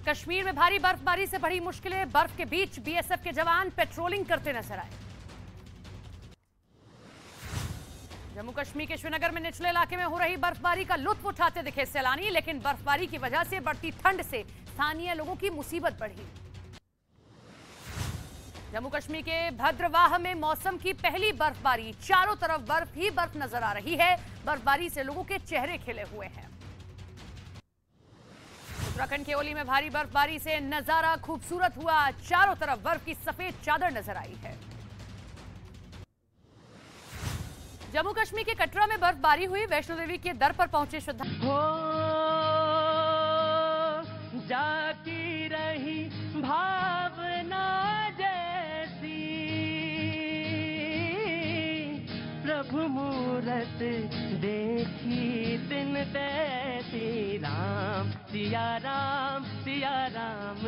कश्मीर में भारी बर्फबारी से बढ़ी मुश्किलें, बर्फ के बीच बीएसएफ के जवान पेट्रोलिंग करते नजर आए। जम्मू कश्मीर के श्रीनगर में निचले इलाके में हो रही बर्फबारी का लुत्फ उठाते दिखे सैलानी, लेकिन बर्फबारी की वजह से बढ़ती ठंड से स्थानीय लोगों की मुसीबत बढ़ी। जम्मू कश्मीर के भद्रवाह में मौसम की पहली बर्फबारी, चारों तरफ बर्फ ही बर्फ नजर आ रही है। बर्फबारी से लोगों के चेहरे खिले हुए हैं। उत्तराखंड के ओली में भारी बर्फबारी से नजारा खूबसूरत हुआ, चारों तरफ बर्फ की सफेद चादर नजर आई है। जम्मू कश्मीर के कटरा में बर्फबारी हुई, वैष्णो देवी के दर पर पहुंचे श्रद्धालु। जाती रही भावना जैसी प्रभु मूरत देखी दिन तैसी। राम सिया राम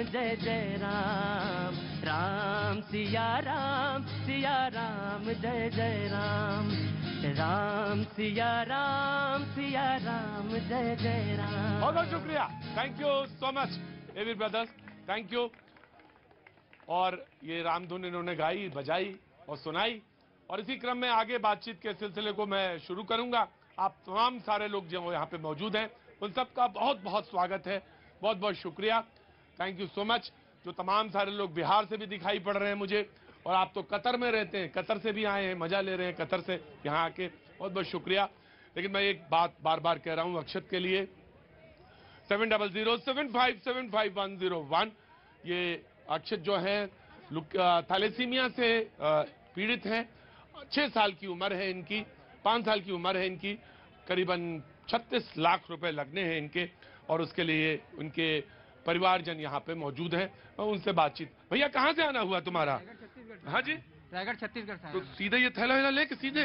जय जय राम, राम सिया राम जय जय राम, राम सिया राम जय जय राम। बहुत बहुत शुक्रिया, thank you so much AV brothers, thank you. और ये रामधुन इन्होंने गाई, बजाई और सुनाई, और इसी क्रम में आगे बातचीत के सिलसिले को मैं शुरू करूंगा। आप तमाम सारे लोग जो यहाँ पे मौजूद हैं उन सबका बहुत बहुत स्वागत है, बहुत बहुत शुक्रिया, थैंक यू सो मच। जो तमाम सारे लोग बिहार से भी दिखाई पड़ रहे हैं मुझे, और आप तो कतर में रहते हैं, कतर से भी आए हैं, मजा ले रहे हैं कतर से यहाँ आके, बहुत बहुत शुक्रिया। लेकिन मैं एक बात बार बार कह रहा हूँ अक्षत के लिए, 70075755101, ये अक्षत जो है थैलेसीमिया से पीड़ित हैं, 6 साल की उम्र है इनकी, 5 साल की उम्र है इनकी, करीबन 36 लाख रुपए लगने हैं इनके, और उसके लिए उनके परिवारजन यहाँ पे मौजूद हैं और उनसे बातचीत। भैया कहाँ से आना हुआ तुम्हारा? हाँ जी, रायगढ़ छत्तीसगढ़ से। तो सीधे ये थैला वैला लेके सीधे?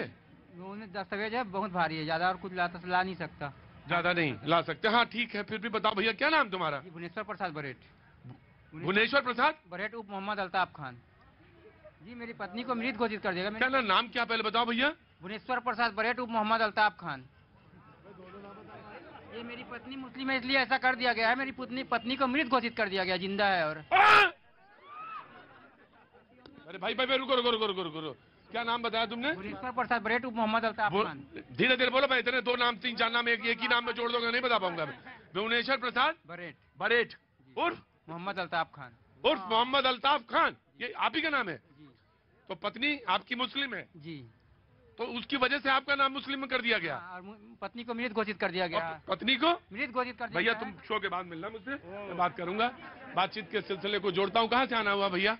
दस्तावेज है, बहुत भारी है, ज्यादा और कुछ ला नहीं सकता। ज्यादा नहीं ला सकते, हाँ ठीक है। फिर भी बताओ भैया, क्या नाम तुम्हारा? भुवनेश्वर प्रसाद बरेट। भुवनेश्वर प्रसाद बरेट उप मोहम्मद अल्ताफ खान जी। मेरी पत्नी को मृत घोषित कर दिया। क्या नाम क्या पहले बताओ भैया? भुवनेश्वर प्रसाद बरेट उप मोहम्मद अल्ताफ खान। ये मेरी पत्नी मुस्लिम है इसलिए ऐसा कर दिया गया है। मेरी पत्नी को मृत घोषित कर दिया गया, जिंदा है। और अरे भाई रुको, क्या नाम बताया तुमने? भुवनेश्वर प्रसाद बरेट उप मोहम्मद अल्ताफ खान। धीरे धीरे बोलो भाई, इतने 2 नाम 3-4 नाम एक ही नाम में जोड़ दोगे नहीं बता पाऊंगा। भुवनेश्वर प्रसाद बरेट उर्फ मोहम्मद अल्ताफ खान। उर्फ मोहम्मद अल्ताफ खान, ये आप ही का नाम है? तो पत्नी आपकी मुस्लिम है जी, तो उसकी वजह से आपका नाम मुस्लिम में कर दिया गया? और पत्नी को मृत घोषित कर दिया गया। पत्नी को मृत घोषित कर दिया। भैया तुम शो के बाद मिलना मुझसे, मैं बात करूंगा। बातचीत के सिलसिले को जोड़ता हूँ। कहाँ से आना हुआ भैया?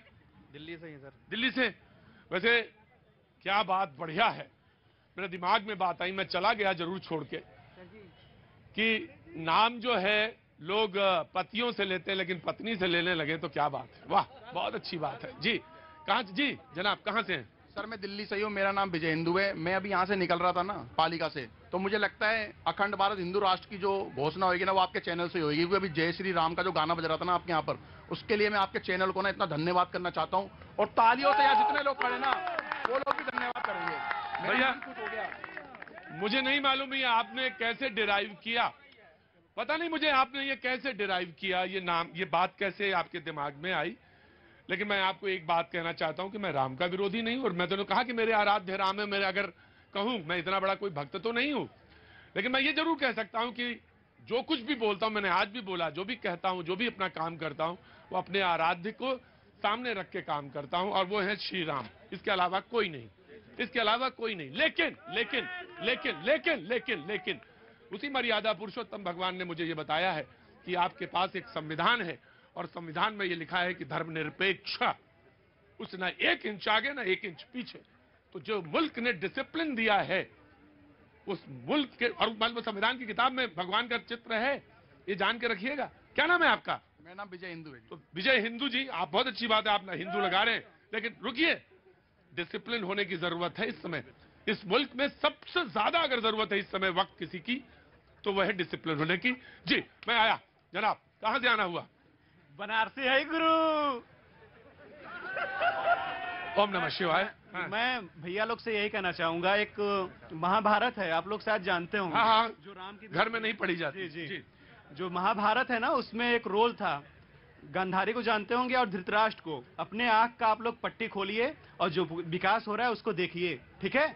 दिल्ली से ही सर। दिल्ली से? वैसे क्या बात बढ़िया है, मेरे दिमाग में बात आई, मैं चला गया जरूर छोड़ के, कि नाम जो है लोग पतियों से लेते हैं लेकिन पत्नी से लेने लगे, तो क्या बात है। वाह, बहुत अच्छी बात है जी। कहाँ जी जनाब, कहाँ से हैं? सर मैं दिल्ली से ही हूँ, मेरा नाम विजय हिंदू है। मैं अभी यहाँ से निकल रहा था ना पालिका से, तो मुझे लगता है अखंड भारत हिंदू राष्ट्र की जो घोषणा होगी ना, वो आपके चैनल से होगी। क्योंकि अभी जय श्री राम का जो गाना बज रहा था ना आपके यहाँ पर, उसके लिए मैं आपके चैनल को ना इतना धन्यवाद करना चाहता हूँ। और तालियों से यहाँ जितने लोग खड़े ना, वो लोग भी धन्यवाद करेंगे। भैया मुझे नहीं मालूम ये आपने कैसे डिराइव किया, पता नहीं मुझे आपने ये कैसे डिराइव किया, ये नाम, ये बात कैसे आपके दिमाग में आई। लेकिन मैं आपको एक बात कहना चाहता हूं कि मैं राम का विरोधी नहीं हूं, और मैं तो कहा कि मेरे आराध्य राम है। मेरे अगर कहूं, मैं इतना बड़ा कोई भक्त तो नहीं हूं, लेकिन मैं ये जरूर कह सकता हूं कि जो कुछ भी बोलता हूं, मैंने आज भी बोला, जो भी कहता हूं, जो भी अपना काम करता हूं, वो अपने आराध्य को सामने रख के काम करता हूं, और वो है श्री राम। इसके अलावा कोई नहीं, इसके अलावा कोई नहीं। लेकिन लेकिन लेकिन लेकिन लेकिन लेकिन उसी मर्यादा पुरुषोत्तम भगवान ने मुझे ये बताया है कि आपके पास एक संविधान है, और संविधान में ये लिखा है कि धर्मनिरपेक्ष, उस ना 1 इंच आगे ना 1 इंच पीछे। तो जो मुल्क ने डिसिप्लिन दिया है उस मुल्क के, और संविधान की किताब में भगवान का चित्र है, ये जान के रखिएगा। क्या नाम है आपका? मेरा नाम विजय हिंदू है। तो विजय हिंदू जी, आप बहुत अच्छी बात है, आप ना हिंदू लगा रहे हैं, लेकिन रुकिए, डिसिप्लिन होने की जरूरत है इस समय। इस मुल्क में सबसे ज्यादा अगर जरूरत है इस समय वक्त किसी की, तो वह है डिसिप्लिन होने की। जी मैं आया। जनाब कहां से आना हुआ? बनारसी है गुरु। ओम नमः शिवाय। मैं भैया लोग से यही कहना चाहूंगा, एक महाभारत है, आप लोग शायद जानते होंगे। हाँ, जो राम की घर में नहीं पढ़ी जाती। जी। जो महाभारत है ना, उसमें एक रोल था, गांधारी को जानते होंगे और धृतराष्ट्र को। अपने आंख का आप लोग पट्टी खोलिए और जो विकास हो रहा है उसको देखिए, ठीक है?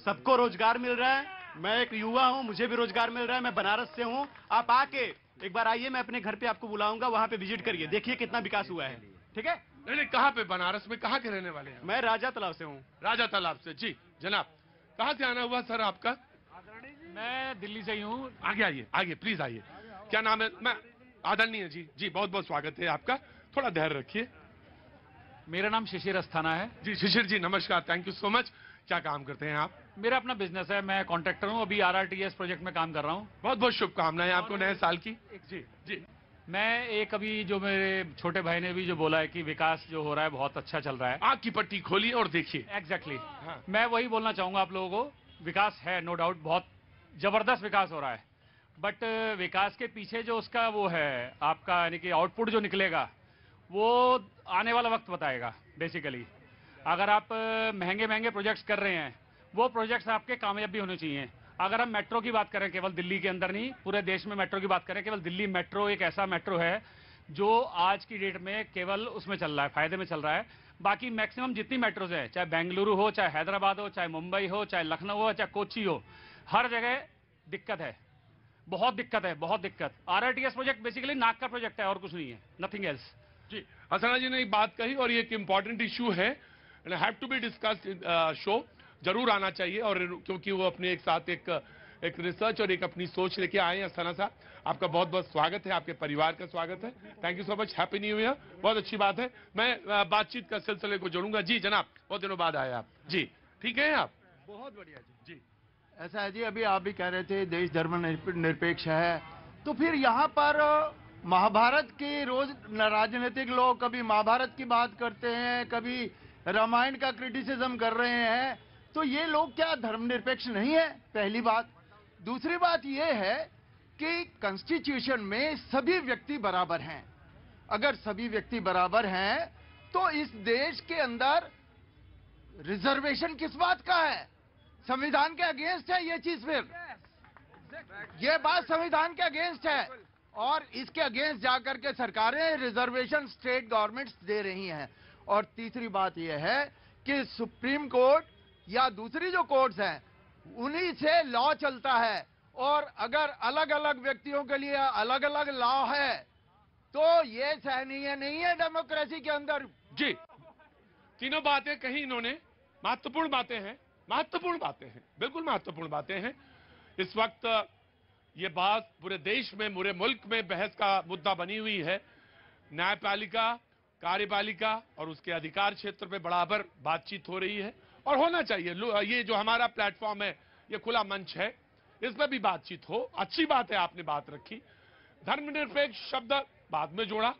सबको रोजगार मिल रहा है, मैं एक युवा हूँ, मुझे भी रोजगार मिल रहा है, मैं बनारस से हूँ। आप आके एक बार आइए, मैं अपने घर पे आपको बुलाऊंगा, वहाँ पे विजिट करिए, देखिए कितना विकास हुआ है, ठीक है? नहीं, कहाँ पे? बनारस में कहाँ के रहने वाले हैं? मैं राजा तालाब से हूँ। राजा तालाब से? जी जनाब, कहाँ से आना हुआ सर आपका? मैं दिल्ली से ही हूँ। आगे आइए, आगे प्लीज आइए। क्या नाम है? मैं आदरणीय जी। जी बहुत बहुत स्वागत है आपका, थोड़ा धैर्य रखिए। मेरा नाम शिशिर अस्थाना है। जी शिशिर जी नमस्कार, थैंक यू सो मच। क्या काम करते हैं आप? मेरा अपना बिजनेस है, मैं कॉन्ट्रैक्टर हूँ, अभी RRTS प्रोजेक्ट में काम कर रहा हूँ। बहुत बहुत शुभकामनाएं आपको नए साल की। जी जी। मैं एक अभी जो मेरे छोटे भाई ने भी जो बोला है कि विकास जो हो रहा है बहुत अच्छा चल रहा है, आँख की पट्टी खोलिए और देखिए। एग्जैक्टली मैं वही बोलना चाहूंगा आप लोगों को, विकास है नो डाउट, बहुत जबरदस्त विकास हो रहा है, बट विकास के पीछे जो उसका वो है आपका, यानी कि आउटपुट जो निकलेगा वो आने वाला वक्त बताएगा। बेसिकली अगर आप महंगे महंगे प्रोजेक्ट्स कर रहे हैं, वो प्रोजेक्ट्स आपके कामयाब भी होने चाहिए। अगर हम मेट्रो की बात करें, केवल दिल्ली के अंदर नहीं पूरे देश में मेट्रो की बात करें, केवल दिल्ली मेट्रो एक ऐसा मेट्रो है जो आज की डेट में केवल उसमें चल रहा है, फायदे में चल रहा है। बाकी मैक्सिमम जितनी मेट्रोज हैं, चाहे बेंगलुरु हो, चाहे हैदराबाद हो, चाहे मुंबई हो, चाहे लखनऊ हो, चाहे कोची हो, हर जगह दिक्कत है, बहुत दिक्कत है, बहुत दिक्कत। RRTS प्रोजेक्ट बेसिकली नाक का प्रोजेक्ट है और कुछ नहीं है, नथिंग एल्स। जी अस्थाना जी ने एक बात कही और ये एक इम्पॉर्टेंट इशू है, have to be discussed show, जरूर आना चाहिए। और क्योंकि वो अपने एक साथ एक रिसर्च और एक अपनी सोच लेके आए हैं। अस्थाना साहब आपका बहुत बहुत स्वागत है, आपके परिवार का स्वागत है, thank you so much, happy new year. बहुत अच्छी बात है, मैं बातचीत का सिलसिले को जोड़ूंगा। जी जनाब, बहुत दिनों बाद आए आप। जी ठीक है आप? बहुत बढ़िया जी। जी ऐसा है जी, अभी आप भी कह रहे थे देश धर्म निरपेक्ष है, तो फिर यहाँ पर महाभारत के रोज राजनीतिक लोग कभी महाभारत की बात करते हैं, कभी रामायण का क्रिटिसिज्म कर रहे हैं, तो ये लोग क्या धर्मनिरपेक्ष नहीं है? पहली बात। दूसरी बात ये है कि कॉन्स्टिट्यूशन में सभी व्यक्ति बराबर हैं। अगर सभी व्यक्ति बराबर हैं तो इस देश के अंदर रिजर्वेशन किस बात का है? संविधान के अगेंस्ट है ये चीज। फिर ये बात संविधान के अगेंस्ट है और इसके अगेंस्ट जाकर के सरकारें रिजर्वेशन स्टेट गवर्नमेंट्स दे रही हैं। और तीसरी बात यह है कि सुप्रीम कोर्ट या दूसरी जो कोर्ट्स हैं उन्हीं से लॉ चलता है, और अगर अलग अलग व्यक्तियों के लिए अलग अलग लॉ है तो ये सहनीय नहीं है डेमोक्रेसी के अंदर। जी, तीनों बातें कही इन्होंने, महत्वपूर्ण बातें हैं, महत्वपूर्ण बातें हैं, बिल्कुल महत्वपूर्ण बातें हैं। इस वक्त ये बात पूरे देश में, पूरे मुल्क में बहस का मुद्दा बनी हुई है। न्यायपालिका, कार्यपालिका और उसके अधिकार क्षेत्र पे बराबर बातचीत हो रही है और होना चाहिए। ये जो हमारा प्लेटफॉर्म है, ये खुला मंच है, इस पर भी बातचीत हो। अच्छी बात है आपने बात रखी। धर्मनिरपेक्ष शब्द बाद में जोड़ा,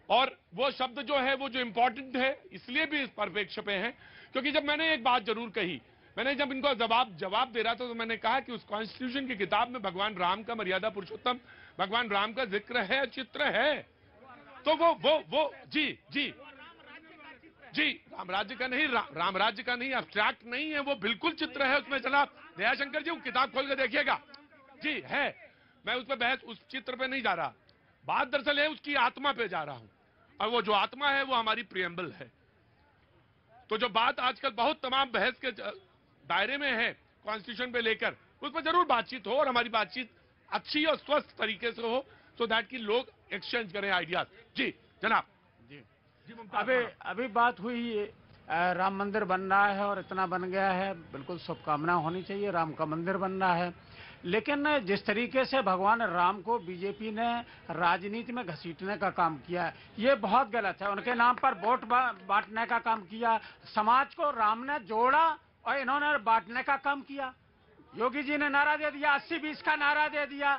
और वो शब्द जो है वो जो इंपॉर्टेंट है इसलिए भी इस परिप्रेक्ष्य पे है क्योंकि जब मैंने एक बात जरूर कही, मैंने जब इनको जवाब दे रहा था तो मैंने कहा कि उस कॉन्स्टिट्यूशन की किताब में भगवान राम का, मर्यादा पुरुषोत्तम भगवान राम का जिक्र है, चित्र है। तो वो जी राम राज्य का नहीं, राम राज्य का नहीं, अब्स्ट्रैक्ट नहीं है, वो बिल्कुल चित्र है उसमें। जनाब दयाशंकर जी, वो किताब खोल के देखिएगा जी, है। मैं उस पर बहस, उस चित्र पे नहीं जा रहा, बात दरअसल है उसकी आत्मा पे जा रहा हूं, और वो जो आत्मा है वो हमारी प्रियम्बल है। तो जो बात आजकल बहुत तमाम बहस के दायरे में है कॉन्स्टिट्यूशन पे लेकर, उस पर जरूर बातचीत हो और हमारी बातचीत अच्छी और स्वस्थ तरीके से हो, सो दैट कि लोग एक्सचेंज करें आइडियाज। जी जनाब। अभी बात हुई राम मंदिर बन रहा है और इतना बन गया है, बिल्कुल शुभकामना होनी चाहिए, राम का मंदिर बन रहा है। लेकिन जिस तरीके से भगवान राम को बीजेपी ने राजनीति में घसीटने का काम किया है, ये बहुत गलत है। उनके नाम पर वोट बांटने का काम किया, समाज को राम ने जोड़ा और इन्होंने बांटने का काम किया। योगी जी ने नारा दे दिया, 80-20 का नारा दे दिया।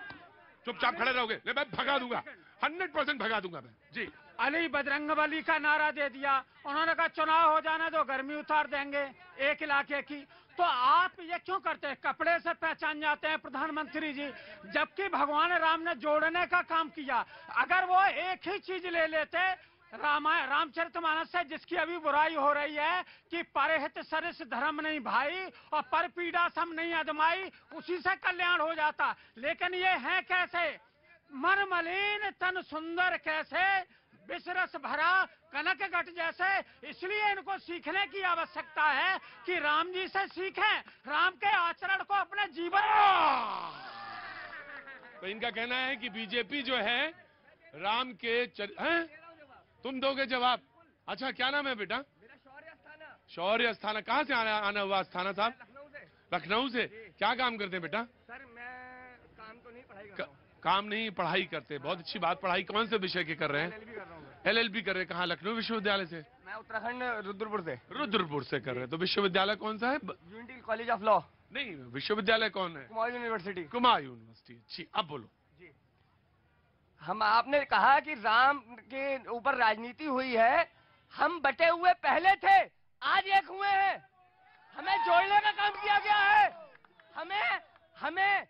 चुपचाप खड़े रहोगे? मैं भगा दूंगा, 100% भगा दूंगा मैं। जी, अली बजरंगबली का नारा दे दिया। उन्होंने कहा चुनाव हो जाने दो, गर्मी उतार देंगे एक इलाके की। तो आप ये क्यों करते हैं? कपड़े से पहचान जाते हैं प्रधानमंत्री जी, जबकि भगवान राम ने जोड़ने का काम किया। अगर वो एक ही चीज ले लेते रामचरितमानस से, जिसकी अभी बुराई हो रही है कि परहित सरिस धर्म नहीं भाई और पर पीड़ा सम नहीं अजमाई, उसी से कल्याण हो जाता। लेकिन ये है कैसे? मन मलिन तन सुंदर कैसे, विषरस भरा कनक घट जैसे। इसलिए इनको सीखने की आवश्यकता है कि राम जी से सीखें, राम के आचरण को अपने जीवन में। तो इनका कहना है कि बीजेपी जो है राम के तुम दोगे जवाब? अच्छा, क्या नाम है बेटा? शौर्य अस्थाना। कहाँ से आना हुआ अस्थाना साहब? लखनऊ से। क्या काम करते हैं बेटा? सर मैं काम तो नहीं, पढ़ाई कर रहा हूं। काम नहीं, पढ़ाई करते, बहुत अच्छी बात। पढ़ाई कौन से विषय की कर रहे हैं? LLB कर रहे हैं। कहाँ? लखनऊ विश्वविद्यालय से? मैं उत्तराखंड रुद्रपुर से। रुद्रपुर से कर रहे हैं। तो विश्वविद्यालय कौन सा है? Unity college of law. नहीं, विश्वविद्यालय कौन है? कुमाऊं यूनिवर्सिटी। कुमाऊं यूनिवर्सिटी। अच्छी, अब बोलो। हम, आपने कहा कि राम के ऊपर राजनीति हुई है, हम बटे हुए पहले थे, आज एक हुए हैं। हमें जोड़ने का काम किया गया है। हमें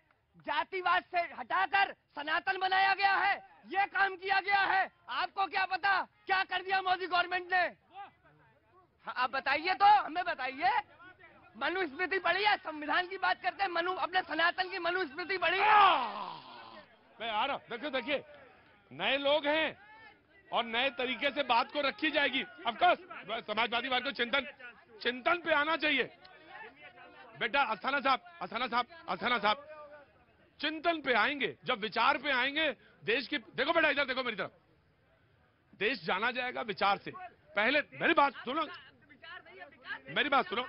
जातिवाद से हटाकर सनातन बनाया गया है, ये काम किया गया है। आपको क्या पता क्या कर दिया मोदी गवर्नमेंट ने? आप बताइए, तो हमें बताइए। मनुस्मृति पढ़ी है? संविधान की बात करते हैं, अपने सनातन की मनुस्मृति पढ़ी है? मैं आ रहा। देखिए नए लोग हैं और नए तरीके से बात को रखी जाएगी। ऑफकोर्स समाजवादी पार्टी को चिंतन पे आना चाहिए। बेटा अस्थाना साहब चिंतन पे आएंगे, जब विचार पे आएंगे देश की। देखो बेटा, इधर देखो मेरी तरफ। देश जाना जाएगा विचार से। पहले मेरी बात सुनो,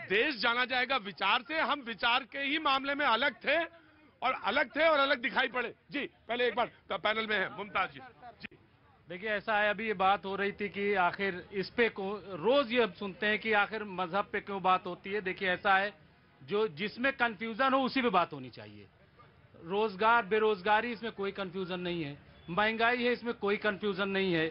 देश जाना जाएगा विचार से। हम विचार के ही मामले में अलग थे और अलग दिखाई पड़े। जी, पहले एक बार पैनल में है मुमताज जी। देखिए ऐसा है, अभी ये बात हो रही थी कि आखिर इस पे रोज ये हम सुनते हैं कि आखिर मजहब पे क्यों बात होती है। देखिए ऐसा है, जो जिसमें कंफ्यूजन हो उसी पे बात होनी चाहिए। रोजगार बेरोजगारी इसमें कोई कंफ्यूजन नहीं है, महंगाई है इसमें कोई कंफ्यूजन नहीं है,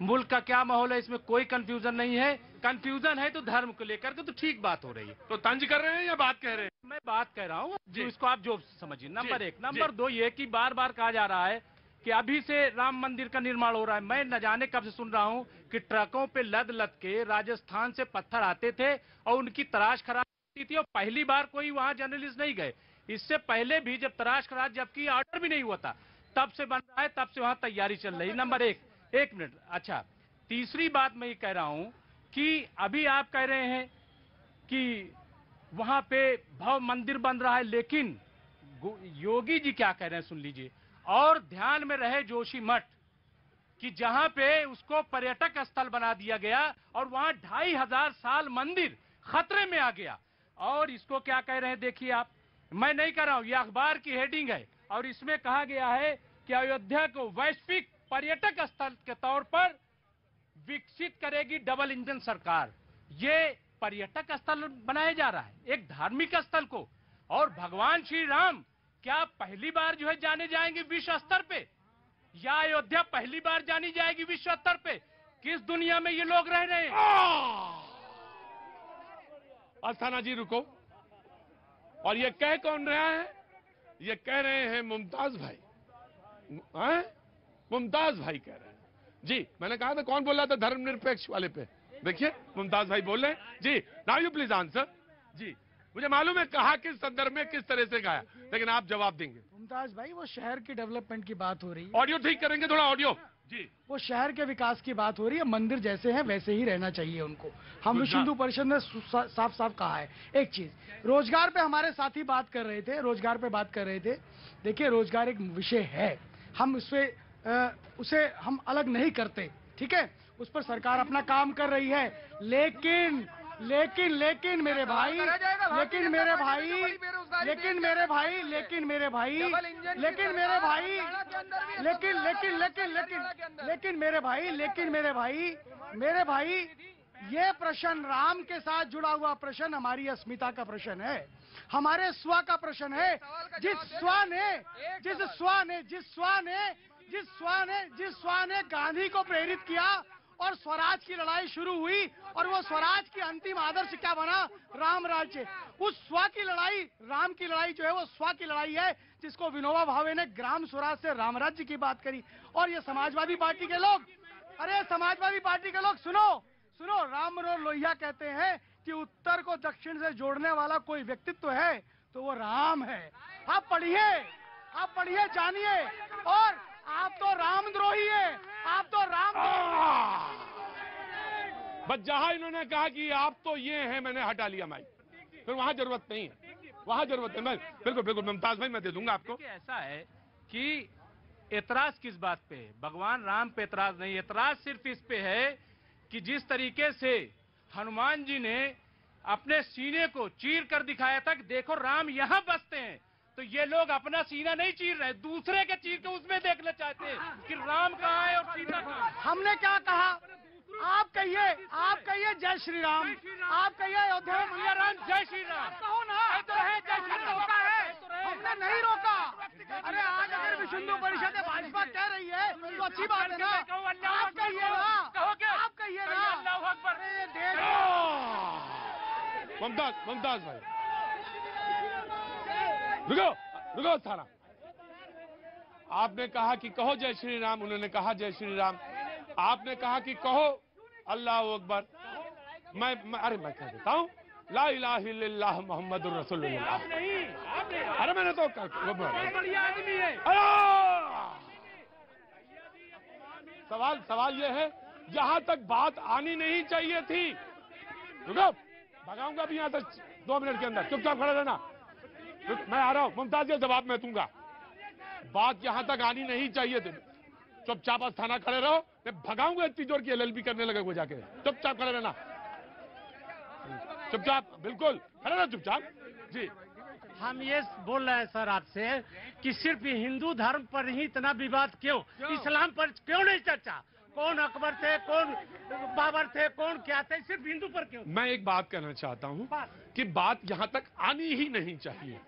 मुल्क का क्या माहौल है इसमें कोई कंफ्यूजन नहीं है। कंफ्यूजन है तो धर्म को लेकर के तो ठीक बात हो रही है। तो तंज कर रहे हैं या बात कह रहे हैं? मैं बात कह रहा हूँ, जो इसको आप जो समझिए। नंबर एक। नंबर दो, ये कि बार बार कहा जा रहा है कि अभी से राम मंदिर का निर्माण हो रहा है। मैं न जाने कब से सुन रहा हूँ कि ट्रकों पे लद लद के राजस्थान से पत्थर आते थे और उनकी तराश खराब होती थी, और पहली बार कोई वहां जर्नलिस्ट नहीं गए। इससे पहले भी जब तराश खराब, जबकि ऑर्डर भी नहीं हुआ था, तब से बन रहा है, तब से वहां तैयारी चल रही। नंबर एक मिनट। अच्छा, तीसरी बात मैं ये कह रहा हूं कि अभी आप कह रहे हैं कि वहां पे भव्य मंदिर बन रहा है, लेकिन योगी जी क्या कह रहे हैं सुन लीजिए। और ध्यान में रहे जोशी मठ कि जहां पे उसको पर्यटक स्थल बना दिया गया और वहां 2500 साल मंदिर खतरे में आ गया। और इसको क्या कह रहे हैं देखिए आप, मैं नहीं कह रहा हूं, यह अखबार की हेडिंग है और इसमें कहा गया है कि अयोध्या को वैश्विक पर्यटक स्थल के तौर पर विकसित करेगी डबल इंजन सरकार। ये पर्यटक स्थल बनाया जा रहा है, एक धार्मिक स्थल को। और भगवान श्री राम क्या पहली बार जो है जाने जाएंगे विश्व स्तर पे, या अयोध्या पहली बार जानी जाएगी विश्व स्तर पे? किस दुनिया में ये लोग रह रहे हैं? अस्थाना जी रुको। और ये कह कौन रहा है? ये कह रहे हैं मुमताज भाई। मुमताज भाई कह रहे हैं जी। मैंने कहा था कौन बोल रहा था धर्मनिरपेक्ष वाले पे? देखिए मुमताज भाई बोल रहे हैं जी। नाउ यू प्लीज आंसर जी। मुझे मालूम है कहा किस संदर्भ में किस तरह से कहा, लेकिन आप जवाब देंगे। मुमताज भाई, वो शहर की डेवलपमेंट की बात हो रही है। ऑडियो ठीक करेंगे थोड़ा, ऑडियो जी। वो शहर के विकास की बात हो रही है। मंदिर जैसे हैं वैसे ही रहना चाहिए उनको। हम विश्व हिंदू परिषद ने साफ साफ कहा है। एक चीज, रोजगार पे हमारे साथी बात कर रहे थे, रोजगार पे बात कर रहे थे। देखिए रोजगार एक विषय है, हम उसे हम अलग नहीं करते, ठीक है, उस पर सरकार अपना काम कर रही है। लेकिन मेरे भाई, लेकिन मेरे भाई, ये प्रश्न राम के साथ जुड़ा हुआ प्रश्न हमारी अस्मिता का प्रश्न है, हमारे स्व का प्रश्न है। जिस स्व ने गांधी को प्रेरित किया और स्वराज की लड़ाई शुरू हुई, और वो स्वराज की अंतिम आदर्श क्या बना? राम राज्य। उस स्व की लड़ाई, राम की लड़ाई जो है वो स्व की लड़ाई है, जिसको विनोबा भावे ने ग्राम स्वराज से राम राज्य की बात करी। और ये समाजवादी पार्टी के लोग, अरे समाजवादी पार्टी के लोग सुनो, राम मनोहर लोहिया कहते हैं कि उत्तर को दक्षिण से जोड़ने वाला कोई व्यक्तित्व है तो वो राम है। आप पढ़िए, जानिए। और आप तो रामद्रोही है, आप तो बस जहां इन्होंने कहा कि आप तो ये हैं, मैंने हटा लिया माइक, फिर वहां जरूरत नहीं है, वहां जरूरत है। मैं बिल्कुल मुमताज भाई मैं दे दूंगा आपको। ऐसा है कि एतराज किस बात पे है? भगवान राम पे एतराज नहीं, एतराज सिर्फ इस पे है कि जिस तरीके से हनुमान जी ने अपने सीने को चीर कर दिखाया था कि देखो राम यहाँ बसते हैं, तो ये लोग अपना सीना नहीं चीर रहे, दूसरे के चीर के उसमें देखना चाहते हैं कि राम कहाँ है और सीता कहाँ है। हमने क्या कहा? आप कहिए जय श्री राम, आप कहिए अयोध्या में राम, जय श्री राम कहो ना। तो है जय श्री राम रोका है, हमने नहीं रोका। अरे आज अगर विश्व हिंदू परिषद भाजपा कह रही है तो अच्छी बात है ना। आप कहिए ना, मुमताज भाई रुको थाना। आपने कहा कि कहो जय श्री राम, उन्होंने कहा जय श्री राम। आपने कहा कि कहो अल्लाह अकबर, मैं कह देता हूँ ला इलाहा इल्लल्लाह मुहम्मदुर रसूलुल्लाह। अरे मैंने तो सवाल ये है, जहां तक बात आनी नहीं चाहिए थी। रुको, भगाऊंगा भी यहां तक 2 मिनट के अंदर, चुपचाप खड़े रहना। मैं आ रहा हूं, मुमताज के जवाब मैं दूंगा। बात यहां तक आनी नहीं चाहिए थी, चुपचाप थाना खड़े रहो, मैं भगाऊंगा इतनी जोर की LLB करने लगे वो जाके। चुपचाप खड़े रहना, चुपचाप, बिल्कुल खड़े रहो चुपचाप जी। हम ये बोल रहे हैं सर आपसे कि सिर्फ हिंदू धर्म पर ही इतना विवाद क्यों? इस्लाम पर क्यों नहीं चर्चा? कौन अकबर थे, कौन बाबर थे, कौन क्या थे, सिर्फ हिंदू पर क्यों? मैं एक बात कहना चाहता हूं कि बात यहां तक आनी ही नहीं चाहिए,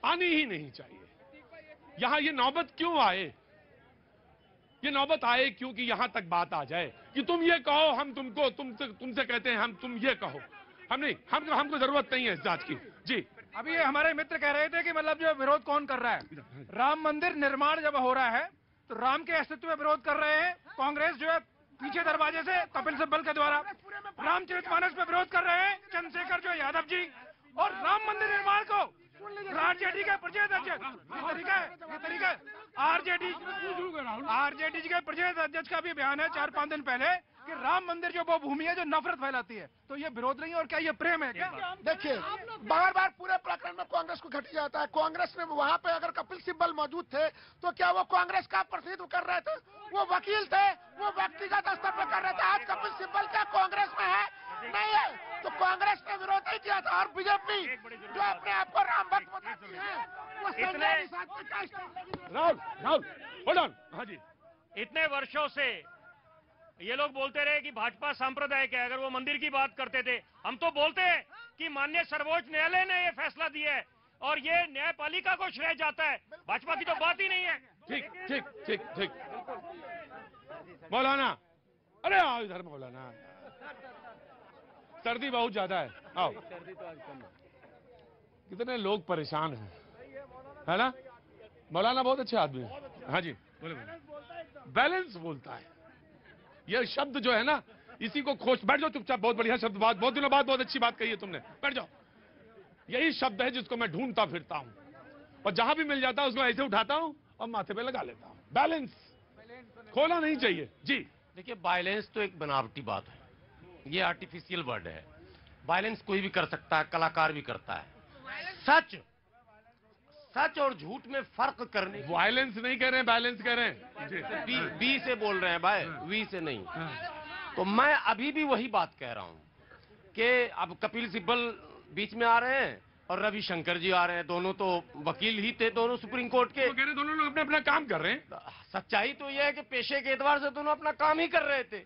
आनी ही नहीं चाहिए। यहां ये नौबत क्यों आए, ये नौबत आए क्योंकि यहां तक बात आ जाए कि तुम ये कहो, हम तुमको तुमसे कहते हैं, हम तुम ये कहो। हम नहीं, हमको जरूरत नहीं है इस जांच की। जी अभी ये हमारे मित्र कह रहे थे कि मतलब जो विरोध कौन कर रहा है, राम मंदिर निर्माण जब हो रहा है तो राम के अस्तित्व में विरोध कर रहे हैं कांग्रेस जो है पीछे दरवाजे से कपिल सिब्बल के द्वारा, रामचरितमानस पे विरोध कर रहे हैं चंद्रशेखर जो यादव जी, और राम मंदिर निर्माण को आरजेडी के प्रदेश अध्यक्ष, ये तरीका है आरजेडी के प्रदेश अध्यक्ष का भी बयान है 4-5 दिन पहले कि राम मंदिर जो वो भूमि है जो नफरत फैलाती है। तो ये विरोध नहीं है और क्या ये प्रेम है क्या? देखिए बार बार पूरे प्रकरण में कांग्रेस को घटी जाता है। कांग्रेस ने वहां पे अगर कपिल सिब्बल मौजूद थे तो क्या वो कांग्रेस का प्रतिनिधित्व कर रहे थे? वो वकील थे, वो व्यक्तिगत स्तर पर कर रहे थे। आज कपिल सिब्बल क्या कांग्रेस में है? नहीं है। तो कांग्रेस ने विरोध नहीं किया था। और बीजेपी जो अपने आप को राम भक्त बताती है वो राहुल होल्ड ऑन। हाँ जी, इतने वर्षों से ये लोग बोलते रहे कि भाजपा सांप्रदायिक है। अगर वो मंदिर की बात करते थे, हम तो बोलते हैं कि माननीय सर्वोच्च न्यायालय ने ये फैसला दिया है और ये न्यायपालिका को श्रेय जाता है, भाजपा की तो बात ही नहीं है। ठीक ठीक ठीक ठीक मौलाना, अरे आओ इधर मौलाना, सर्दी बहुत ज्यादा है, आओ। कितने लोग परेशान हैं, है ना? मौलाना बहुत अच्छे आदमी है। हाँ जी बोले। बैलेंस बोलता है, ये शब्द जो है ना, इसी को खोज। बैठ जाओ चुपचाप, बहुत बढ़िया शब्द, बात बहुत दिनों बाद बहुत अच्छी बात कही है तुमने, बैठ जाओ। यही शब्द है जिसको मैं ढूंढता फिरता हूं और जहां भी मिल जाता है उसको ऐसे उठाता हूं और माथे पे लगा लेता हूं। बैलेंस खोना नहीं चाहिए। जी देखिए, बैलेंस तो एक बनावटी बात है, ये आर्टिफिशियल वर्ड है। बैलेंस कोई भी कर सकता है, कलाकार भी करता है। सच और झूठ में फर्क करने, वायलेंस नहीं कह रहे हैं, बैलेंस कह रहे हैं। बी से बोल रहे हैं भाई, वी से नहीं। तो मैं अभी भी वही बात कह रहा हूं कि अब कपिल सिब्बल बीच में आ रहे हैं और रविशंकर जी आ रहे हैं, दोनों तो वकील ही थे, दोनों सुप्रीम कोर्ट के। तो कह रहे दोनों लोग अपना अपना काम कर रहे हैं। सच्चाई तो यह है कि पेशे के एतबार से दोनों अपना काम ही कर रहे थे।